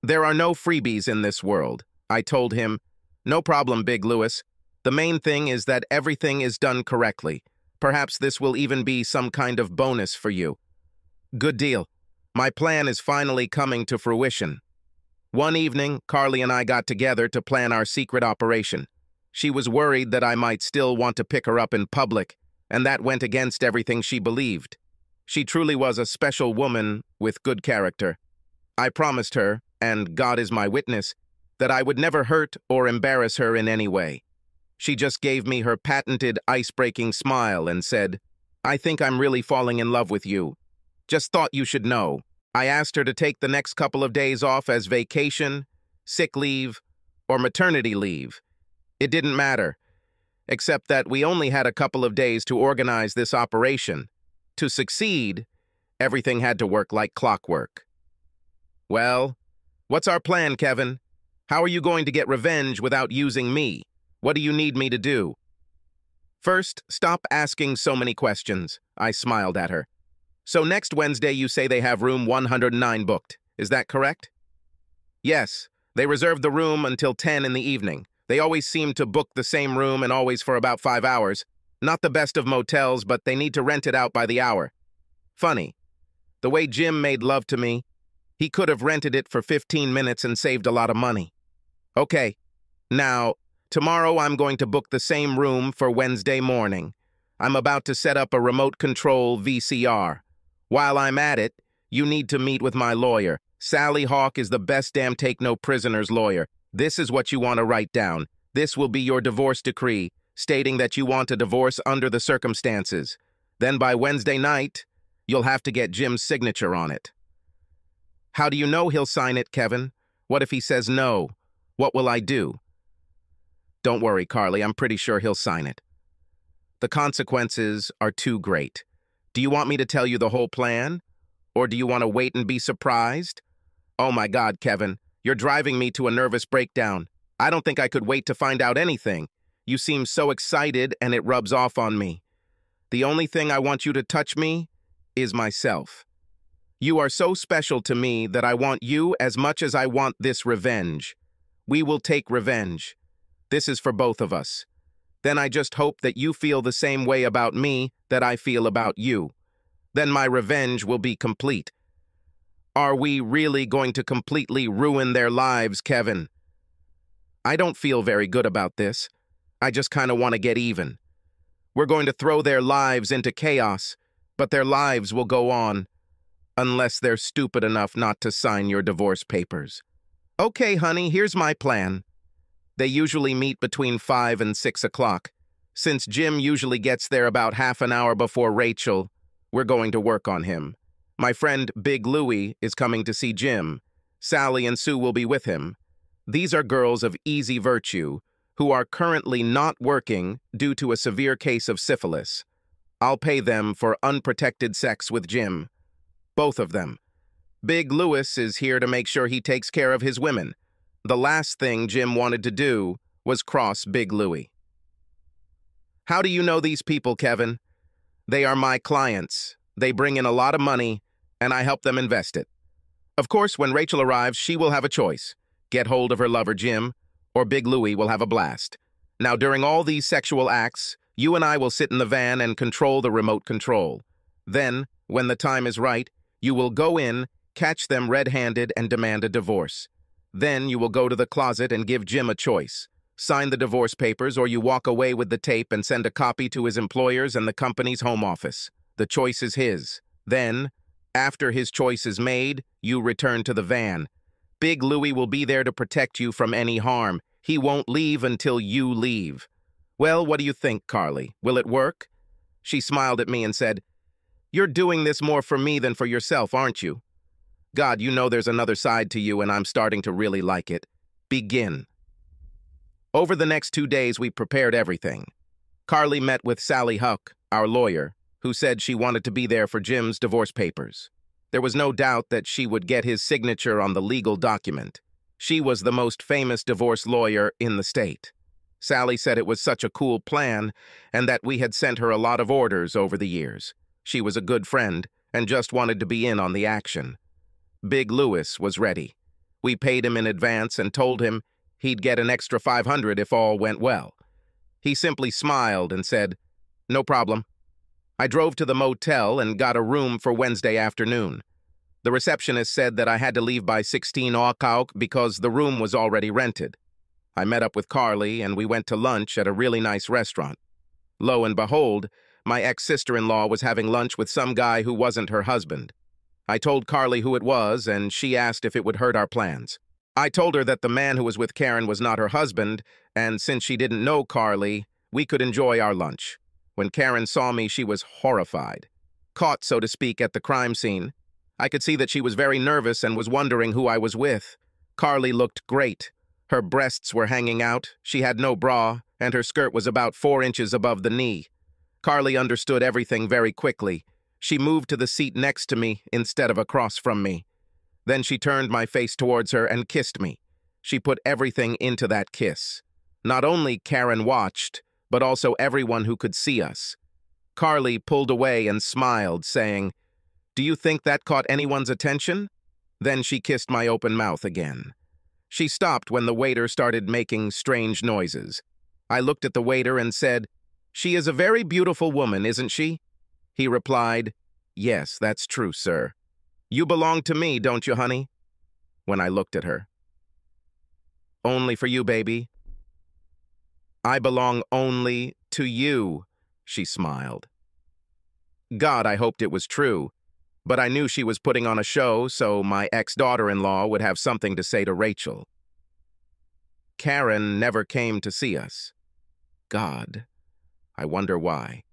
[SPEAKER 1] "There are no freebies in this world." I told him, "No problem, Big Louis. The main thing is that everything is done correctly. Perhaps this will even be some kind of bonus for you." "Good deal. My plan is finally coming to fruition." One evening, Carly and I got together to plan our secret operation. She was worried that I might still want to pick her up in public, and that went against everything she believed. She truly was a special woman with good character. I promised her, and God is my witness, that I would never hurt or embarrass her in any way. She just gave me her patented ice-breaking smile and said, "I think I'm really falling in love with you. Just thought you should know." I asked her to take the next couple of days off as vacation, sick leave, or maternity leave. It didn't matter, except that we only had a couple of days to organize this operation. To succeed, everything had to work like clockwork. "Well, what's our plan, Kevin? How are you going to get revenge without using me? What do you need me to do?" "First, stop asking so many questions." I smiled at her. "So next Wednesday you say they have room 109 booked. Is that correct?" "Yes. They reserved the room until 10 in the evening. They always seem to book the same room and always for about 5 hours. Not the best of motels, but they need to rent it out by the hour. Funny. The way Jim made love to me, he could have rented it for 15 minutes and saved a lot of money." "Okay. Now, tomorrow I'm going to book the same room for Wednesday morning. I'm about to set up a remote control VCR. While I'm at it, you need to meet with my lawyer. Sally Hawk is the best damn take-no-prisoners lawyer. This is what you want to write down. This will be your divorce decree, stating that you want a divorce under the circumstances. Then by Wednesday night, you'll have to get Jim's signature on it." "How do you know he'll sign it, Kevin? What if he says no? What will I do?" "Don't worry, Carly. I'm pretty sure he'll sign it. The consequences are too great. Do you want me to tell you the whole plan? Or do you want to wait and be surprised?" "Oh my God, Kevin, you're driving me to a nervous breakdown. I don't think I could wait to find out anything. You seem so excited and it rubs off on me. The only thing I want you to touch me is myself. You are so special to me that I want you as much as I want this revenge. We will take revenge. This is for both of us. Then I just hope that you feel the same way about me that I feel about you. Then my revenge will be complete." "Are we really going to completely ruin their lives, Kevin?" "I don't feel very good about this. I just kind of want to get even. We're going to throw their lives into chaos, but their lives will go on, unless they're stupid enough not to sign your divorce papers." "Okay, honey, here's my plan." They usually meet between 5 and 6 o'clock. Since Jim usually gets there about half an hour before Rachel, we're going to work on him. My friend Big Louie is coming to see Jim. Sally and Sue will be with him. These are girls of easy virtue who are currently not working due to a severe case of syphilis. I'll pay them for unprotected sex with Jim. Both of them. Big Louis is here to make sure he takes care of his women. The last thing Jim wanted to do was cross Big Louie. "How do you know these people, Kevin?" "They are my clients. They bring in a lot of money, and I help them invest it. Of course, when Rachel arrives, she will have a choice. Get hold of her lover, Jim, or Big Louie will have a blast. Now, during all these sexual acts, You and I will sit in the van and control the remote control. Then, when the time is right, you will go in, catch them red-handed, and demand a divorce. Then you will go to the closet and give Jim a choice. Sign the divorce papers, or you walk away with the tape and send a copy to his employers and the company's home office. The choice is his. Then, after his choice is made, you return to the van. Big Louie will be there to protect you from any harm. He won't leave until you leave. Well, what do you think, Carly? Will it work? She smiled at me and said, "You're doing this more for me than for yourself, aren't you? God, you know there's another side to you, and I'm starting to really like it. Begin." Over the next 2 days, we prepared everything. Carly met with Sally Huck, our lawyer, who said she wanted to be there for Jim's divorce papers. There was no doubt that she would get his signature on the legal document. She was the most famous divorce lawyer in the state. Sally said it was such a cool plan and that we had sent her a lot of orders over the years. She was a good friend and just wanted to be in on the action. Big Louis was ready. We paid him in advance and told him he'd get an extra $500 if all went well. He simply smiled and said, "No problem." I drove to the motel and got a room for Wednesday afternoon. The receptionist said that I had to leave by 16 o'clock because the room was already rented. I met up with Carly and we went to lunch at a really nice restaurant. Lo and behold, my ex-sister-in-law was having lunch with some guy who wasn't her husband. I told Carly who it was, and she asked if it would hurt our plans. I told her that the man who was with Karen was not her husband, and since she didn't know Carly, we could enjoy our lunch. When Karen saw me, she was horrified. Caught, so to speak, at the crime scene. I could see that she was very nervous and was wondering who I was with. Carly looked great. Her breasts were hanging out, she had no bra, and her skirt was about 4 inches above the knee. Carly understood everything very quickly. She moved to the seat next to me instead of across from me. Then she turned my face towards her and kissed me. She put everything into that kiss. Not only Karen watched, but also everyone who could see us. Carly pulled away and smiled, saying, "Do you think that caught anyone's attention?" Then she kissed my open mouth again. She stopped when the waiter started making strange noises. I looked at the waiter and said, "She is a very beautiful woman, isn't she?" He replied, "Yes, that's true, sir." "You belong to me, don't you, honey?" When I looked at her. "Only for you, baby." "I belong only to you," she smiled. God, I hoped it was true, but I knew she was putting on a show, so my ex-daughter-in-law would have something to say to Rachel. Karen never came to see us. God, I wonder why.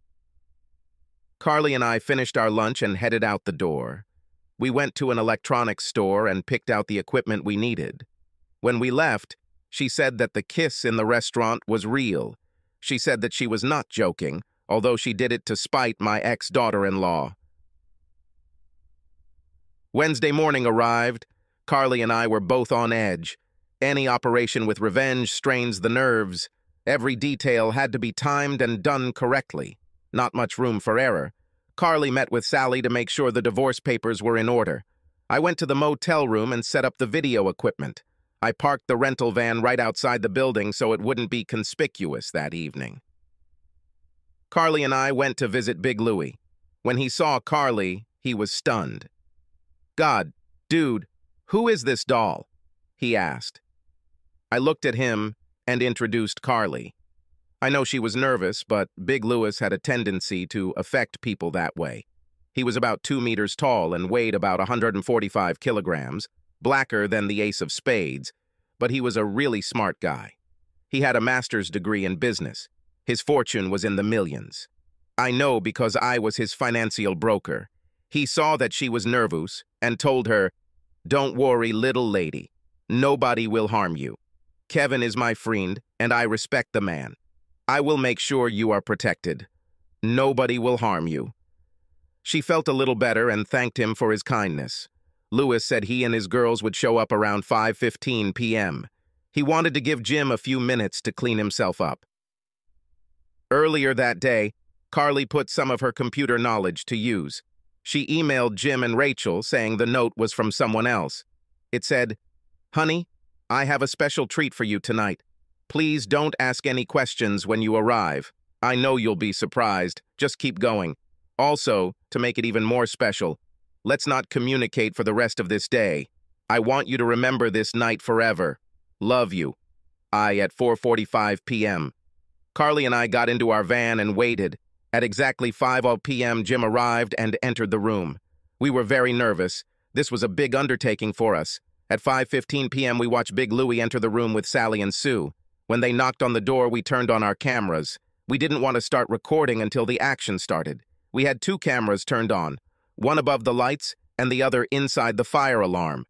[SPEAKER 1] Carly and I finished our lunch and headed out the door. We went to an electronics store and picked out the equipment we needed. When we left, she said that the kiss in the restaurant was real. She said that she was not joking, although she did it to spite my ex-daughter-in-law. Wednesday morning arrived. Carly and I were both on edge. Any operation with revenge strains the nerves. Every detail had to be timed and done correctly. Not much room for error. Carly met with Sally to make sure the divorce papers were in order. I went to the motel room and set up the video equipment. I parked the rental van right outside the building so it wouldn't be conspicuous that evening. Carly and I went to visit Big Louie. When he saw Carly, he was stunned. "God, dude, who is this doll?" he asked. I looked at him and introduced Carly. I know she was nervous, but Big Louis had a tendency to affect people that way. He was about 2 meters tall and weighed about 145 kilograms, blacker than the ace of spades, but he was a really smart guy. He had a master's degree in business. His fortune was in the millions. I know because I was his financial broker. He saw that she was nervous and told her, "Don't worry, little lady. Nobody will harm you. Kevin is my friend, and I respect the man. I will make sure you are protected. Nobody will harm you." She felt a little better and thanked him for his kindness. Louis said he and his girls would show up around 5:15 p.m. He wanted to give Jim a few minutes to clean himself up. Earlier that day, Carly put some of her computer knowledge to use. She emailed Jim and Rachel saying the note was from someone else. It said, "Honey, I have a special treat for you tonight. Please don't ask any questions when you arrive. I know you'll be surprised. Just keep going. Also, to make it even more special, let's not communicate for the rest of this day. I want you to remember this night forever. Love you. At 4:45 p.m. Carly and I got into our van and waited. At exactly 5 p.m., Jim arrived and entered the room. We were very nervous. This was a big undertaking for us. At 5:15 p.m., we watched Big Louie enter the room with Sally and Sue. When they knocked on the door, we turned on our cameras. We didn't want to start recording until the action started. We had 2 cameras turned on, one above the lights and the other inside the fire alarm.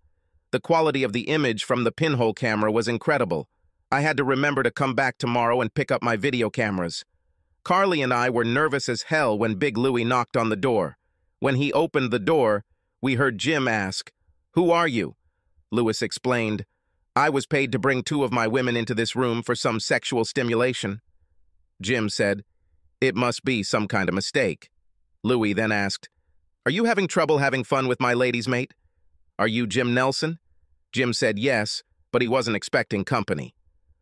[SPEAKER 1] The quality of the image from the pinhole camera was incredible. I had to remember to come back tomorrow and pick up my video cameras. Carly and I were nervous as hell when Big Louie knocked on the door. When he opened the door, we heard Jim ask, "Who are you?" Lewis explained, "I was paid to bring 2 of my women into this room for some sexual stimulation." Jim said, "It must be some kind of mistake." Louis then asked, "Are you having trouble having fun with my ladies' mate? Are you Jim Nelson?" Jim said yes, but he wasn't expecting company.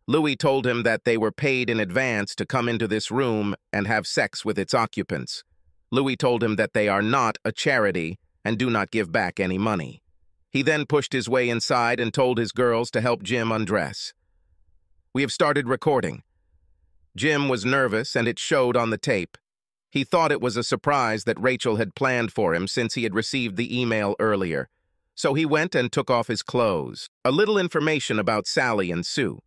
[SPEAKER 1] Louis told him that they were paid in advance to come into this room and have sex with its occupants. Louis told him that they are not a charity and do not give back any money. He then pushed his way inside and told his girls to help Jim undress. We have started recording. Jim was nervous and it showed on the tape. He thought it was a surprise that Rachel had planned for him since he had received the email earlier. So he went and took off his clothes. A little information about Sally and Sue.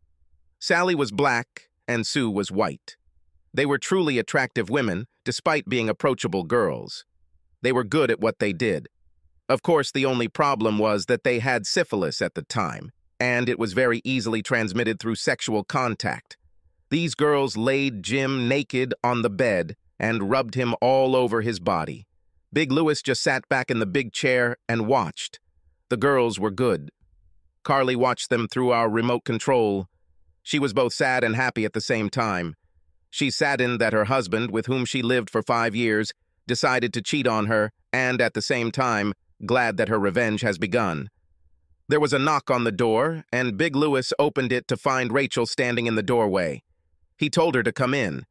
[SPEAKER 1] Sally was black and Sue was white. They were truly attractive women, despite being approachable girls. They were good at what they did. Of course, the only problem was that they had syphilis at the time, and it was very easily transmitted through sexual contact. These girls laid Jim naked on the bed and rubbed him all over his body. Big Louis just sat back in the big chair and watched. The girls were good. Carly watched them through our remote control. She was both sad and happy at the same time. She saddened that her husband, with whom she lived for 5 years, decided to cheat on her, and at the same time, glad that her revenge has begun. There was a knock on the door, and Big Louis opened it to find Rachel standing in the doorway. He told her to come in.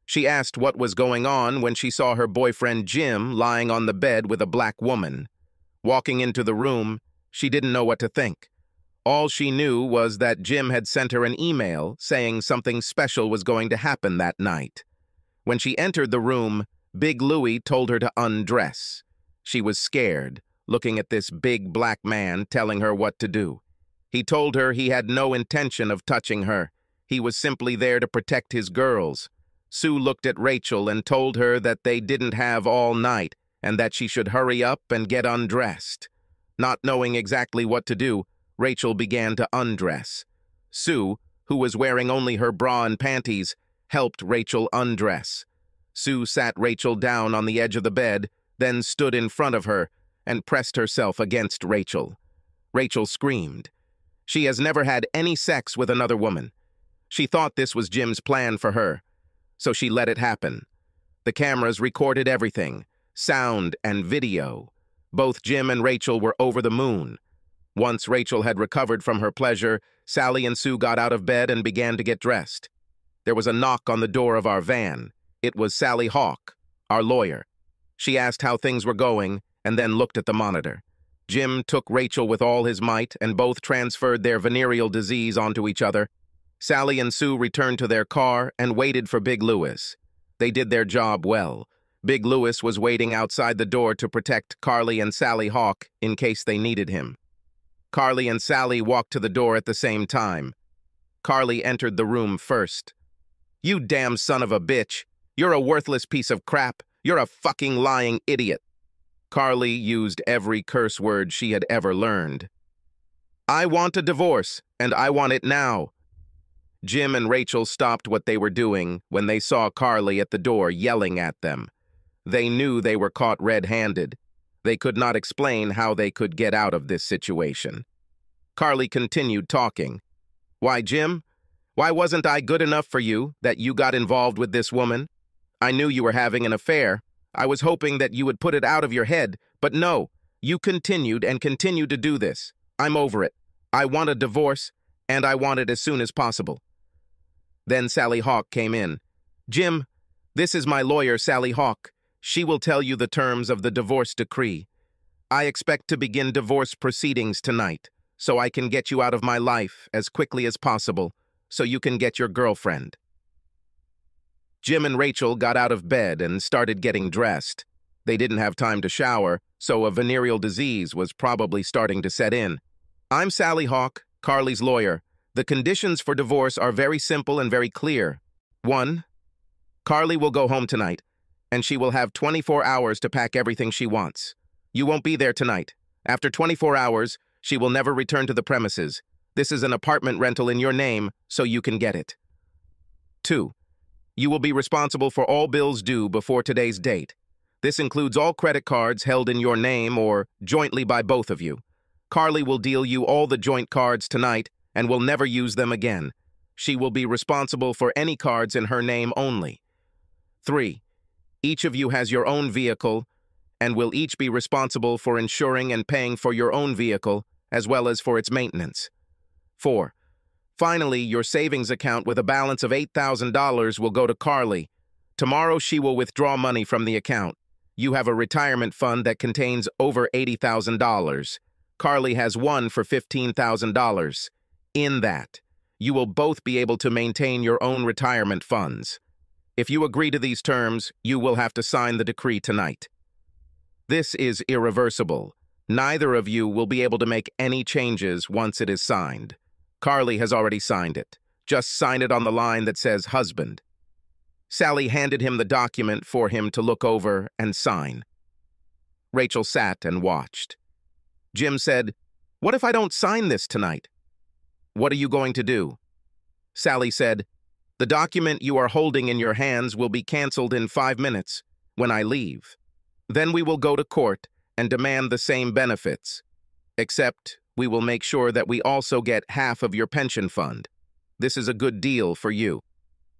[SPEAKER 1] She asked what was going on when she saw her boyfriend Jim lying on the bed with a black woman. Walking into the room, she didn't know what to think. All she knew was that Jim had sent her an email saying something special was going to happen that night. When she entered the room, Big Louie told her to undress. She was scared, looking at this big black man telling her what to do. He told her he had no intention of touching her. He was simply there to protect his girls. Sue looked at Rachel and told her that they didn't have all night and that she should hurry up and get undressed. Not knowing exactly what to do, Rachel began to undress. Sue, who was wearing only her bra and panties, helped Rachel undress. Sue sat Rachel down on the edge of the bed, then stood in front of her and pressed herself against Rachel. Rachel screamed. She has never had any sex with another woman. She thought this was Jim's plan for her, so she let it happen. The cameras recorded everything, sound and video. Both Jim and Rachel were over the moon. Once Rachel had recovered from her pleasure, Sally and Sue got out of bed and began to get dressed. There was a knock on the door of our van. It was Sally Hawk, our lawyer. She asked how things were going and then looked at the monitor. Jim took Rachel with all his might and both transferred their venereal disease onto each other. Sally and Sue returned to their car and waited for Big Louis. They did their job well. Big Louis was waiting outside the door to protect Carly and Sally Hawk in case they needed him. Carly and Sally walked to the door at the same time. Carly entered the room first. "You damn son of a bitch! You're a worthless piece of crap! You're a fucking lying idiot!" Carly used every curse word she had ever learned. "I want a divorce, and I want it now." Jim and Rachel stopped what they were doing when they saw Carly at the door yelling at them. They knew they were caught red-handed. They could not explain how they could get out of this situation. Carly continued talking. "Why, Jim? Why wasn't I good enough for you that you got involved with this woman? I knew you were having an affair. I was hoping that you would put it out of your head, but no, you continued and continued to do this. I'm over it. I want a divorce, and I want it as soon as possible." Then Sally Hawk came in. "Jim, This is my lawyer, Sally Hawk. She will tell you the terms of the divorce decree. I expect to begin divorce proceedings tonight, so I can get you out of my life as quickly as possible, so you can get your girlfriend. Jim and Rachel got out of bed and started getting dressed. They didn't have time to shower, so a venereal disease was probably starting to set in. I'm Sally Hawk, Carly's lawyer. The conditions for divorce are very simple and very clear. 1. Carly will go home tonight, and she will have 24 hours to pack everything she wants. You won't be there tonight. After 24 hours, she will never return to the premises. This is an apartment rental in your name, so you can get it. 2. You will be responsible for all bills due before today's date. This includes all credit cards held in your name or jointly by both of you. Carly will deal you all the joint cards tonight and will never use them again. She will be responsible for any cards in her name only. 3. Each of you has your own vehicle and will each be responsible for insuring and paying for your own vehicle as well as for its maintenance. 4. Finally, your savings account with a balance of $8,000 will go to Carly. Tomorrow she will withdraw money from the account. You have a retirement fund that contains over $80,000. Carly has one for $15,000. In that, you will both be able to maintain your own retirement funds. If you agree to these terms, you will have to sign the decree tonight. This is irreversible. Neither of you will be able to make any changes once it is signed. Carly has already signed it. Just sign it on the line that says husband. Sally handed him the document for him to look over and sign. Rachel sat and watched. Jim said, "What if I don't sign this tonight?" "What are you going to do?" Sally said, "The document you are holding in your hands will be canceled in 5 minutes when I leave. Then we will go to court and demand the same benefits, except we will make sure that we also get half of your pension fund. This is a good deal for you.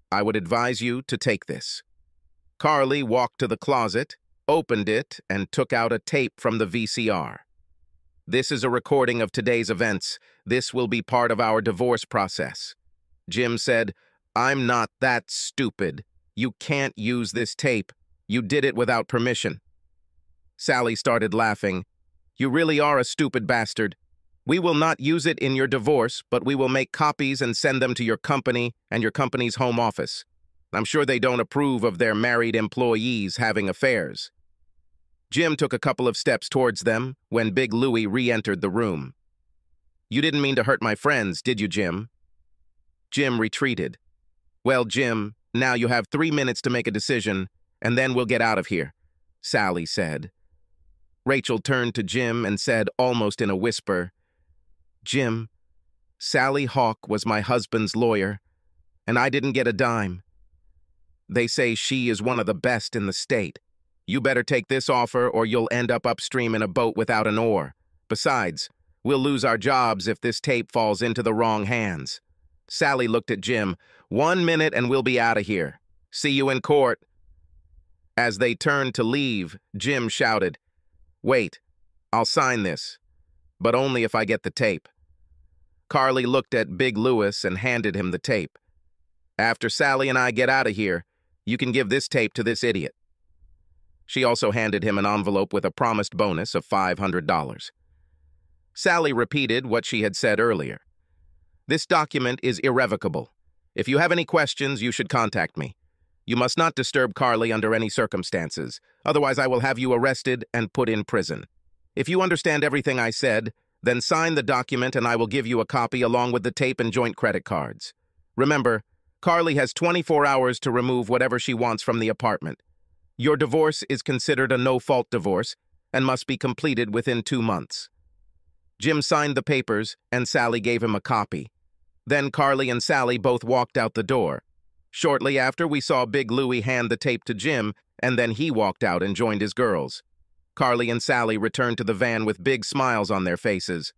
[SPEAKER 1] I would advise you to take this." Carly walked to the closet, opened it, and took out a tape from the VCR. "This is a recording of today's events. This will be part of our divorce process." Jim said, "I'm not that stupid. You can't use this tape. You did it without permission." Sally started laughing. "You really are a stupid bastard. We will not use it in your divorce, but we will make copies and send them to your company and your company's home office. I'm sure they don't approve of their married employees having affairs." Jim took a couple of steps towards them when Big Louie re-entered the room. "You didn't mean to hurt my friends, did you, Jim?" Jim retreated. "Well, Jim, now you have 3 minutes to make a decision, and then we'll get out of here," Sally said. Rachel turned to Jim and said, almost in a whisper, "Jim, Sally Hawk was my husband's lawyer, and I didn't get a dime. They say she is one of the best in the state. You better take this offer or you'll end up upstream in a boat without an oar. Besides, we'll lose our jobs if this tape falls into the wrong hands." Sally looked at Jim. "1 minute and we'll be out of here. See you in court." As they turned to leave, Jim shouted, "Wait, I'll sign this, but only if I get the tape." Carly looked at Big Louis and handed him the tape. "After Sally and I get out of here, you can give this tape to this idiot." She also handed him an envelope with a promised bonus of $500. Sally repeated what she had said earlier. "This document is irrevocable. If you have any questions, you should contact me. You must not disturb Carly under any circumstances, otherwise I will have you arrested and put in prison. If you understand everything I said, then sign the document and I will give you a copy along with the tape and joint credit cards. Remember, Carly has 24 hours to remove whatever she wants from the apartment. Your divorce is considered a no-fault divorce and must be completed within 2 months." Jim signed the papers and Sally gave him a copy. Then Carly and Sally both walked out the door. Shortly after, we saw Big Louie hand the tape to Jim, and then he walked out and joined his girls. Carly and Sally returned to the van with big smiles on their faces.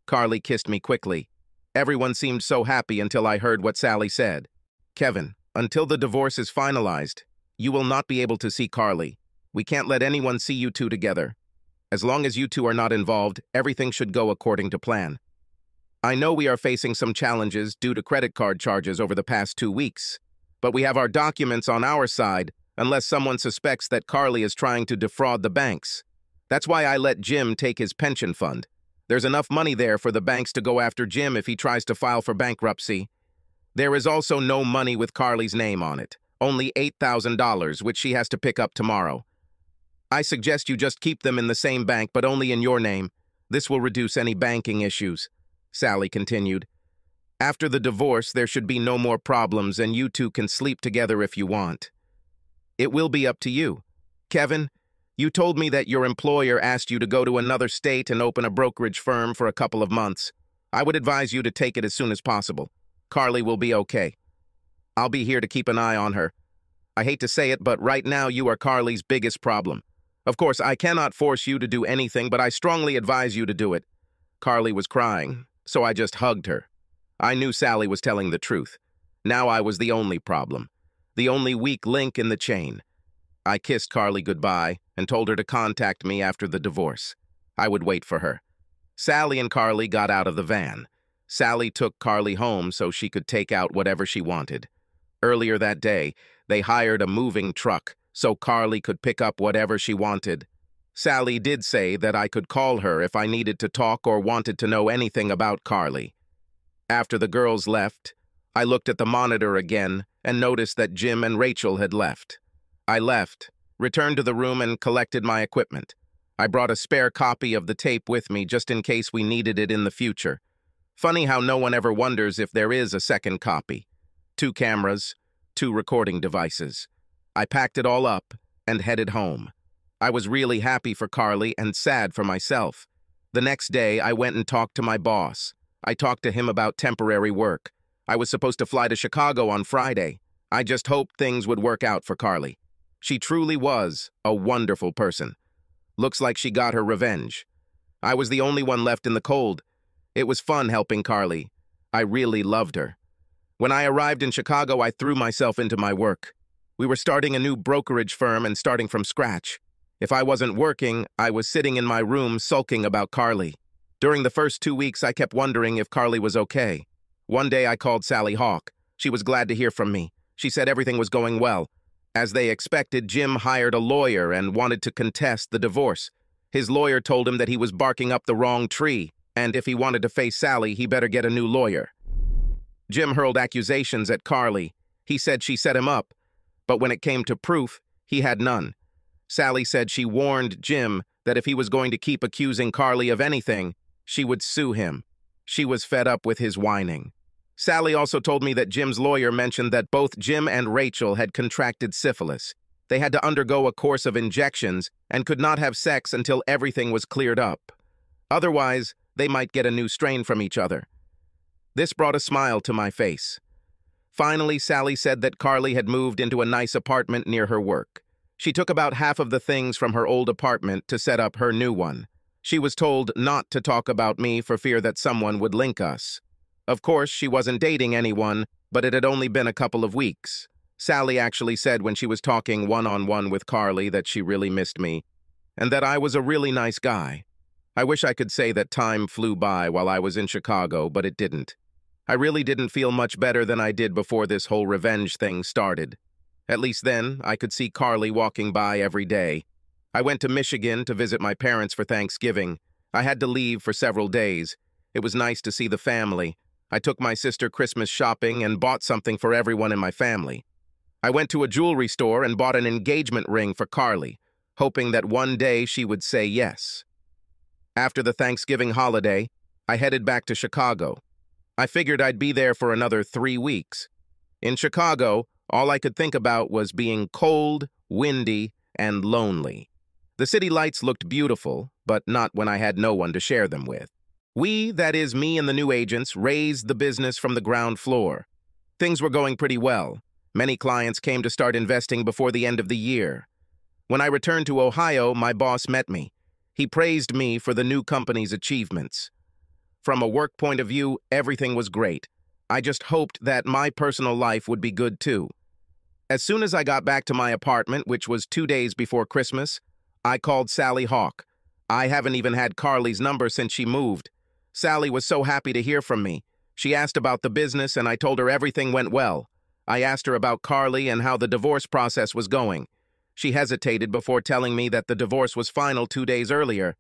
[SPEAKER 1] Carly kissed me quickly. Everyone seemed so happy until I heard what Sally said. "Kevin, until the divorce is finalized, you will not be able to see Carly. We can't let anyone see you two together. As long as you two are not involved, everything should go according to plan. I know we are facing some challenges due to credit card charges over the past 2 weeks, but we have our documents on our side unless someone suspects that Carly is trying to defraud the banks. That's why I let Jim take his pension fund. There's enough money there for the banks to go after Jim if he tries to file for bankruptcy. There is also no money with Carly's name on it, only $8,000, which she has to pick up tomorrow. I suggest you just keep them in the same bank, but only in your name. This will reduce any banking issues," Sally continued. "After the divorce, there should be no more problems, and you two can sleep together if you want. It will be up to you. Kevin, you told me that your employer asked you to go to another state and open a brokerage firm for a couple of months. I would advise you to take it as soon as possible. Carly will be okay. I'll be here to keep an eye on her. I hate to say it, but right now you are Carly's biggest problem. Of course, I cannot force you to do anything, but I strongly advise you to do it." Carly was crying, so I just hugged her. I knew Sally was telling the truth. Now I was the only problem, the only weak link in the chain. I kissed Carly goodbye and told her to contact me after the divorce. I would wait for her. Sally and Carly got out of the van. Sally took Carly home so she could take out whatever she wanted. Earlier that day, they hired a moving truck so Carly could pick up whatever she wanted. Sally did say that I could call her if I needed to talk or wanted to know anything about Carly. After the girls left, I looked at the monitor again and noticed that Jim and Rachel had left. I left, returned to the room, and collected my equipment. I brought a spare copy of the tape with me just in case we needed it in the future. Funny how no one ever wonders if there is a second copy. 2 cameras, 2 recording devices. I packed it all up and headed home. I was really happy for Carly and sad for myself. The next day, I went and talked to my boss. I talked to him about temporary work. I was supposed to fly to Chicago on Friday. I just hoped things would work out for Carly. She truly was a wonderful person. Looks like she got her revenge. I was the only one left in the cold. It was fun helping Carly. I really loved her. When I arrived in Chicago, I threw myself into my work. We were starting a new brokerage firm and starting from scratch. If I wasn't working, I was sitting in my room sulking about Carly. During the first 2 weeks, I kept wondering if Carly was okay. One day, I called Sally Hawk. She was glad to hear from me. She said everything was going well. As they expected, Jim hired a lawyer and wanted to contest the divorce. His lawyer told him that he was barking up the wrong tree, and if he wanted to face Sally, he better get a new lawyer. Jim hurled accusations at Carly. He said she set him up, but when it came to proof, he had none. Sally said she warned Jim that if he was going to keep accusing Carly of anything, she would sue him. She was fed up with his whining. Sally also told me that Jim's lawyer mentioned that both Jim and Rachel had contracted syphilis. They had to undergo a course of injections and could not have sex until everything was cleared up. Otherwise, they might get a new strain from each other. This brought a smile to my face. Finally, Sally said that Carly had moved into a nice apartment near her work. She took about half of the things from her old apartment to set up her new one. She was told not to talk about me for fear that someone would link us. Of course, she wasn't dating anyone, but it had only been a couple of weeks. Sally actually said when she was talking one-on-one with Carly that she really missed me, and that I was a really nice guy. I wish I could say that time flew by while I was in Chicago, but it didn't. I really didn't feel much better than I did before this whole revenge thing started. At least then, I could see Carly walking by every day. I went to Michigan to visit my parents for Thanksgiving. I had to leave for several days. It was nice to see the family. I took my sister Christmas shopping and bought something for everyone in my family. I went to a jewelry store and bought an engagement ring for Carly, hoping that one day she would say yes. After the Thanksgiving holiday, I headed back to Chicago. I figured I'd be there for another 3 weeks. In Chicago, all I could think about was being cold, windy, and lonely. The city lights looked beautiful, but not when I had no one to share them with. We, that is me and the new agents, raised the business from the ground floor. Things were going pretty well. Many clients came to start investing before the end of the year. When I returned to Ohio, my boss met me. He praised me for the new company's achievements. From a work point of view, everything was great. I just hoped that my personal life would be good too. As soon as I got back to my apartment, which was 2 days before Christmas, I called Sally Hawk. I haven't even had Carly's number since she moved. Sally was so happy to hear from me. She asked about the business and I told her everything went well. I asked her about Carly and how the divorce process was going. She hesitated before telling me that the divorce was final 2 days earlier.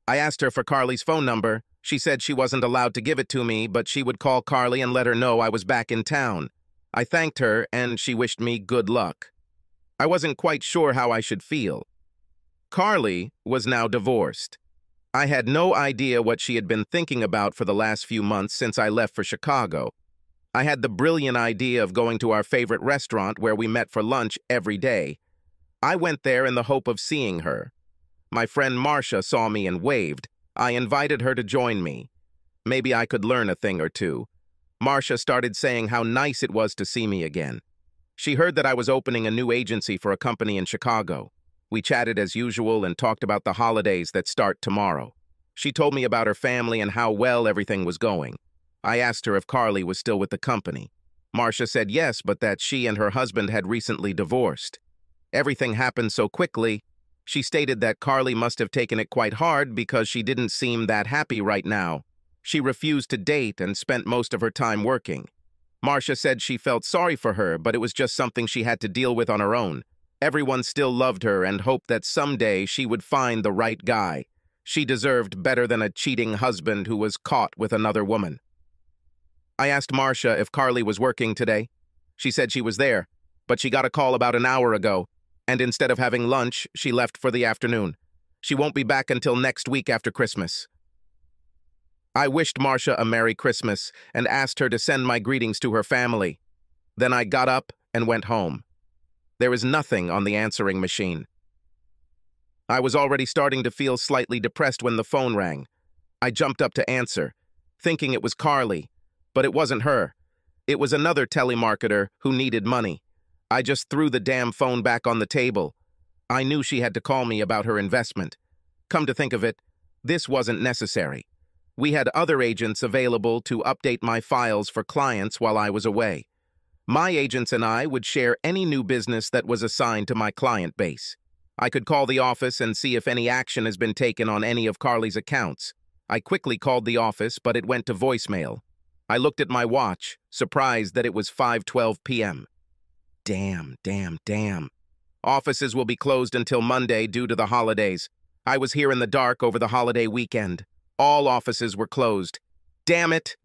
[SPEAKER 1] I asked her for Carly's phone number. She said she wasn't allowed to give it to me, but she would call Carly and let her know I was back in town. I thanked her, and she wished me good luck. I wasn't quite sure how I should feel. Carly was now divorced. I had no idea what she had been thinking about for the last few months since I left for Chicago. I had the brilliant idea of going to our favorite restaurant where we met for lunch every day. I went there in the hope of seeing her. My friend Marcia saw me and waved. I invited her to join me. Maybe I could learn a thing or two. Marcia started saying how nice it was to see me again. She heard that I was opening a new agency for a company in Chicago. We chatted as usual and talked about the holidays that start tomorrow. She told me about her family and how well everything was going. I asked her if Carly was still with the company. Marcia said yes, but that she and her husband had recently divorced. Everything happened so quickly. She stated that Carly must have taken it quite hard because she didn't seem that happy right now. She refused to date and spent most of her time working. Marcia said she felt sorry for her, but it was just something she had to deal with on her own. Everyone still loved her and hoped that someday she would find the right guy. She deserved better than a cheating husband who was caught with another woman. I asked Marcia if Carly was working today. She said she was there, but she got a call about an hour ago, and instead of having lunch, she left for the afternoon. She won't be back until next week after Christmas. I wished Marcia a Merry Christmas and asked her to send my greetings to her family. Then I got up and went home. There was nothing on the answering machine. I was already starting to feel slightly depressed when the phone rang. I jumped up to answer, thinking it was Carly, but it wasn't her. It was another telemarketer who needed money. I just threw the damn phone back on the table. I knew she had to call me about her investment. Come to think of it, this wasn't necessary. We had other agents available to update my files for clients while I was away. My agents and I would share any new business that was assigned to my client base. I could call the office and see if any action has been taken on any of Carly's accounts. I quickly called the office, but it went to voicemail. I looked at my watch, surprised that it was 5:12 p.m. Damn. Offices will be closed until Monday due to the holidays. I was here in the dark over the holiday weekend. All offices were closed. Damn it!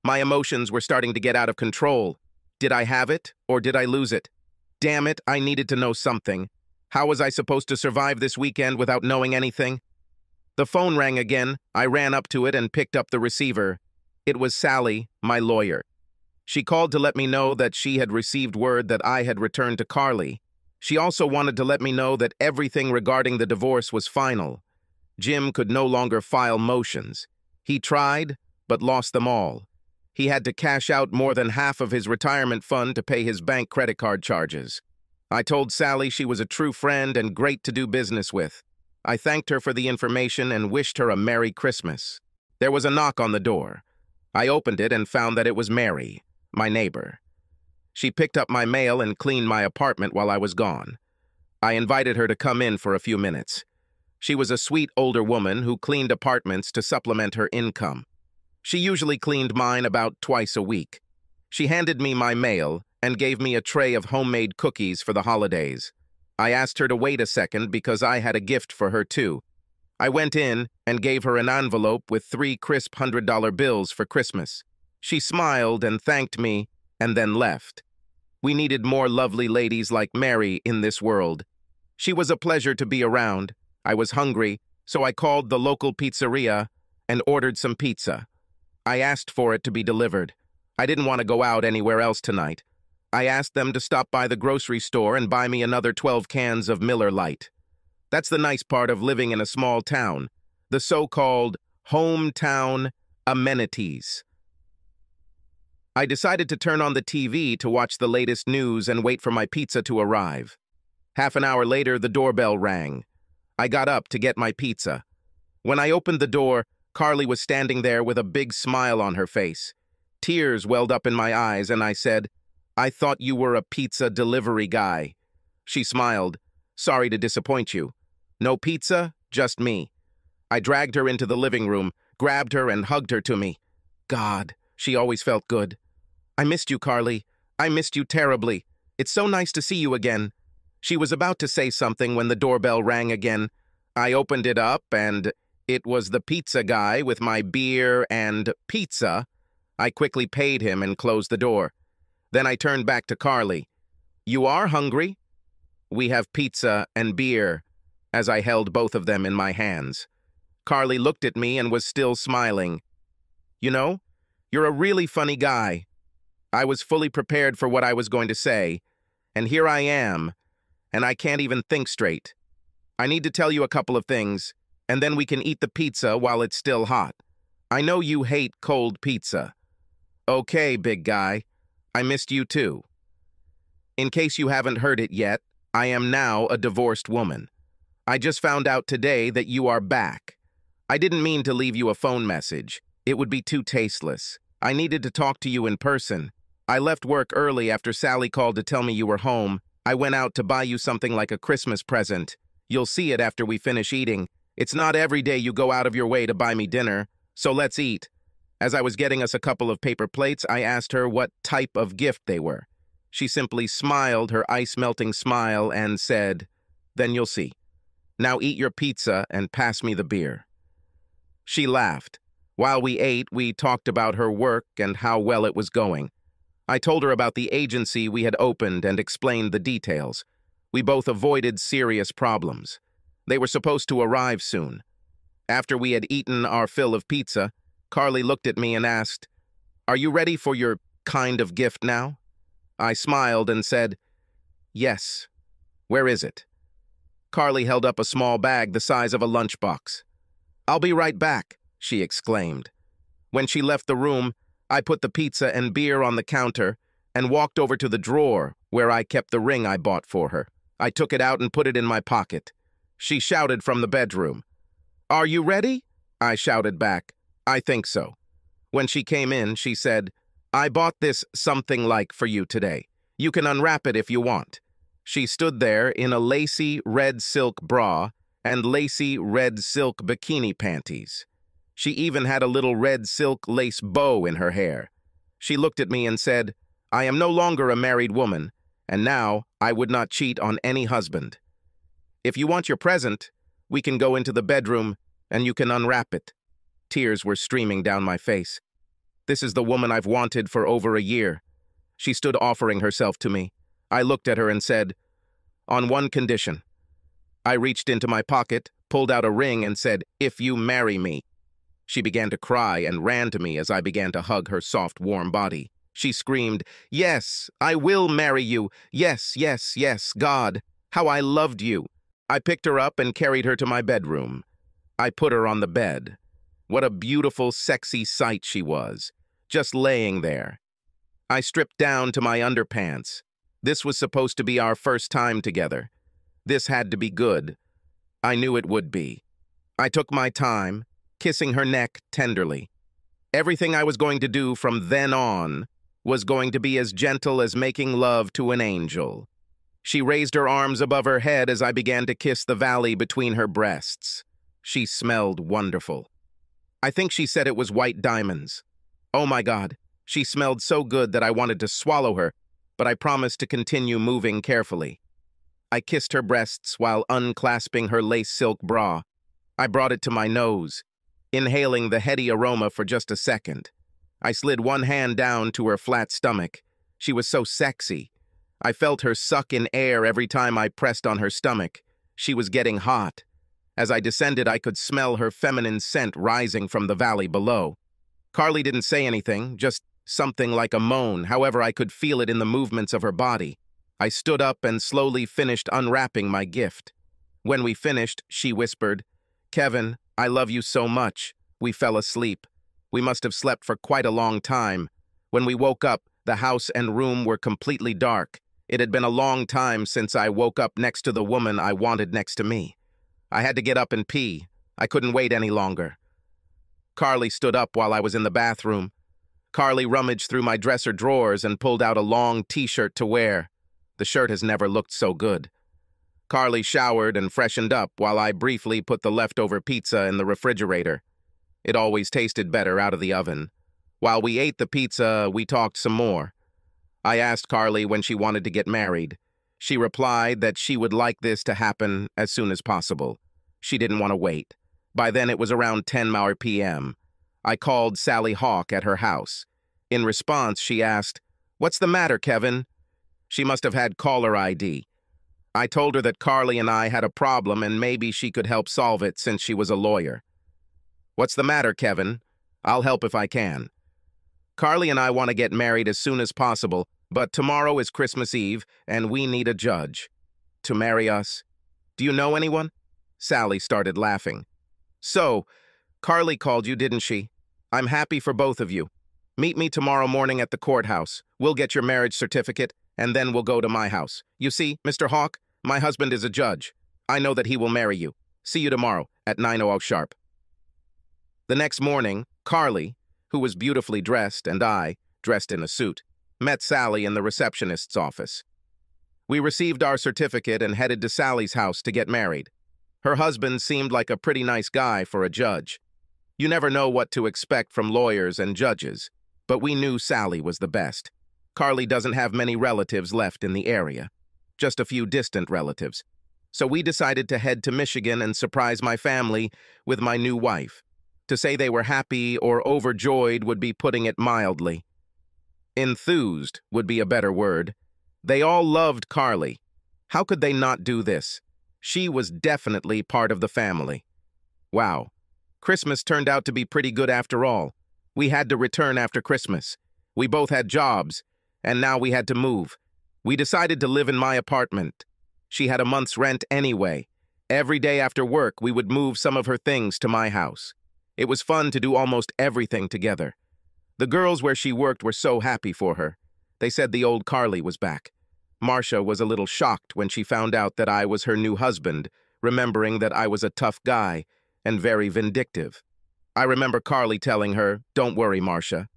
[SPEAKER 1] My emotions were starting to get out of control. Did I have it, or did I lose it? Damn it, I needed to know something. How was I supposed to survive this weekend without knowing anything? The phone rang again. I ran up to it and picked up the receiver. It was Sally, my lawyer. She called to let me know that she had received word that I had returned to Carly. She also wanted to let me know that everything regarding the divorce was final. Jim could no longer file motions. He tried, but lost them all. He had to cash out more than half of his retirement fund to pay his bank credit card charges. I told Sally she was a true friend and great to do business with. I thanked her for the information and wished her a Merry Christmas. There was a knock on the door. I opened it and found that it was Mary, my neighbor. She picked up my mail and cleaned my apartment while I was gone. I invited her to come in for a few minutes. She was a sweet older woman who cleaned apartments to supplement her income. She usually cleaned mine about twice a week. She handed me my mail and gave me a tray of homemade cookies for the holidays. I asked her to wait a second because I had a gift for her too. I went in and gave her an envelope with 3 crisp $100 bills for Christmas. She smiled and thanked me and then left. We needed more lovely ladies like Mary in this world. She was a pleasure to be around. I was hungry, so I called the local pizzeria and ordered some pizza. I asked for it to be delivered. I didn't want to go out anywhere else tonight. I asked them to stop by the grocery store and buy me another 12 cans of Miller Lite. That's the nice part of living in a small town, the so-called hometown amenities. I decided to turn on the TV to watch the latest news and wait for my pizza to arrive. Half an hour later, the doorbell rang. I got up to get my pizza. When I opened the door, Carly was standing there with a big smile on her face. Tears welled up in my eyes, and I said, "I thought you were a pizza delivery guy." She smiled. "Sorry to disappoint you. No pizza, just me." I dragged her into the living room, grabbed her and hugged her to me. God, she always felt good. "I missed you, Carly. I missed you terribly. It's so nice to see you again." She was about to say something when the doorbell rang again. I opened it up, and it was the pizza guy with my beer and pizza. I quickly paid him and closed the door. Then I turned back to Carly. "You are hungry?" "We have pizza and beer," as I held both of them in my hands. Carly looked at me and was still smiling. "You know, you're a really funny guy." I was fully prepared for what I was going to say, and here I am, and I can't even think straight. "I need to tell you a couple of things, and then we can eat the pizza while it's still hot. I know you hate cold pizza." "Okay, big guy. I missed you too. In case you haven't heard it yet, I am now a divorced woman. I just found out today that you are back. I didn't mean to leave you a phone message. It would be too tasteless. I needed to talk to you in person. I left work early after Sally called to tell me you were home. I went out to buy you something like a Christmas present. You'll see it after we finish eating. It's not every day you go out of your way to buy me dinner, so let's eat." As I was getting us a couple of paper plates, I asked her what type of gift they were. She simply smiled her ice-melting smile and said, "Then you'll see. Now eat your pizza and pass me the beer." She laughed. While we ate, we talked about her work and how well it was going. I told her about the agency we had opened and explained the details. We both avoided serious problems. They were supposed to arrive soon. After we had eaten our fill of pizza, Carly looked at me and asked, "Are you ready for your kind of gift now?" I smiled and said, "Yes. Where is it?" Carly held up a small bag the size of a lunchbox. "I'll be right back," she exclaimed. When she left the room, I put the pizza and beer on the counter and walked over to the drawer where I kept the ring I bought for her. I took it out and put it in my pocket. She shouted from the bedroom. "Are you ready?" I shouted back, "I think so." When she came in, she said, "I bought this something like for you today. You can unwrap it if you want." She stood there in a lacy red silk bra and lacy red silk bikini panties. She even had a little red silk lace bow in her hair. She looked at me and said, "I am no longer a married woman, and now I would not cheat on any husband. If you want your present, we can go into the bedroom and you can unwrap it." Tears were streaming down my face. This is the woman I've wanted for over a year. She stood offering herself to me. I looked at her and said, "On one condition." I reached into my pocket, pulled out a ring, and said, "If you marry me." She began to cry and ran to me as I began to hug her soft, warm body. She screamed, "Yes, I will marry you. Yes, yes, yes, God, how I loved you." I picked her up and carried her to my bedroom. I put her on the bed. What a beautiful, sexy sight she was, just laying there. I stripped down to my underpants. This was supposed to be our first time together. This had to be good. I knew it would be. I took my time, kissing her neck tenderly. Everything I was going to do from then on was going to be as gentle as making love to an angel. She raised her arms above her head as I began to kiss the valley between her breasts. She smelled wonderful. I think she said it was white diamonds. Oh my God, she smelled so good that I wanted to swallow her, but I promised to continue moving carefully. I kissed her breasts while unclasping her lace silk bra. I brought it to my nose, inhaling the heady aroma for just a second. I slid one hand down to her flat stomach. She was so sexy. I felt her suck in air every time I pressed on her stomach. She was getting hot. As I descended, I could smell her feminine scent rising from the valley below. Carly didn't say anything, just something like a moan. However, I could feel it in the movements of her body. I stood up and slowly finished unwrapping my gift. When we finished, she whispered, "Kevin, I love you so much." We fell asleep. We must have slept for quite a long time. When we woke up, the house and room were completely dark. It had been a long time since I woke up next to the woman I wanted next to me. I had to get up and pee. I couldn't wait any longer. Carly stood up while I was in the bathroom. Carly rummaged through my dresser drawers and pulled out a long t-shirt to wear. The shirt has never looked so good. Carly showered and freshened up while I briefly put the leftover pizza in the refrigerator. It always tasted better out of the oven. While we ate the pizza, we talked some more. I asked Carly when she wanted to get married. She replied that she would like this to happen as soon as possible. She didn't want to wait. By then it was around 10 p.m. I called Sally Hawk at her house. In response, she asked, "What's the matter, Kevin?" She must have had caller ID. I told her that Carly and I had a problem and maybe she could help solve it since she was a lawyer. "What's the matter, Kevin? I'll help if I can." "Carly and I want to get married as soon as possible, but tomorrow is Christmas Eve and we need a judge to marry us. Do you know anyone?" Sally started laughing. "So, Carly called you, didn't she? I'm happy for both of you. Meet me tomorrow morning at the courthouse. We'll get your marriage certificate, and then we'll go to my house. You see, Mr. Hawk, my husband is a judge. I know that he will marry you. See you tomorrow at 9:00 sharp." The next morning, Carly, who was beautifully dressed, and I, dressed in a suit, met Sally in the receptionist's office. We received our certificate and headed to Sally's house to get married. Her husband seemed like a pretty nice guy for a judge. You never know what to expect from lawyers and judges, but we knew Sally was the best. Carly doesn't have many relatives left in the area, just a few distant relatives. So we decided to head to Michigan and surprise my family with my new wife. To say they were happy or overjoyed would be putting it mildly. Enthused would be a better word. They all loved Carly. How could they not do this? She was definitely part of the family. Wow. Christmas turned out to be pretty good after all. We had to return after Christmas. We both had jobs, and now we had to move. We decided to live in my apartment. She had a month's rent anyway. Every day after work, we would move some of her things to my house. It was fun to do almost everything together. The girls where she worked were so happy for her. They said the old Carly was back. Marcia was a little shocked when she found out that I was her new husband, remembering that I was a tough guy and very vindictive. I remember Carly telling her, "Don't worry, Marcia.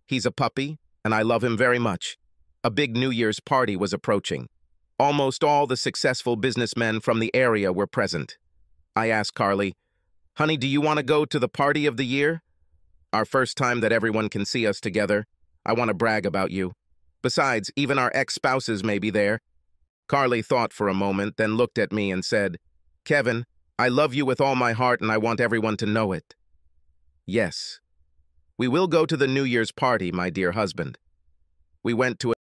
[SPEAKER 1] He's a puppy, and I love him very much." A big New Year's party was approaching. Almost all the successful businessmen from the area were present. I asked Carly, "Honey, do you want to go to the party of the year? Our first time that everyone can see us together. I want to brag about you. Besides, even our ex-spouses may be there." Carly thought for a moment, then looked at me and said, "Kevin, I love you with all my heart and I want everyone to know it." "Yes. We will go to the New Year's party, my dear husband." We went to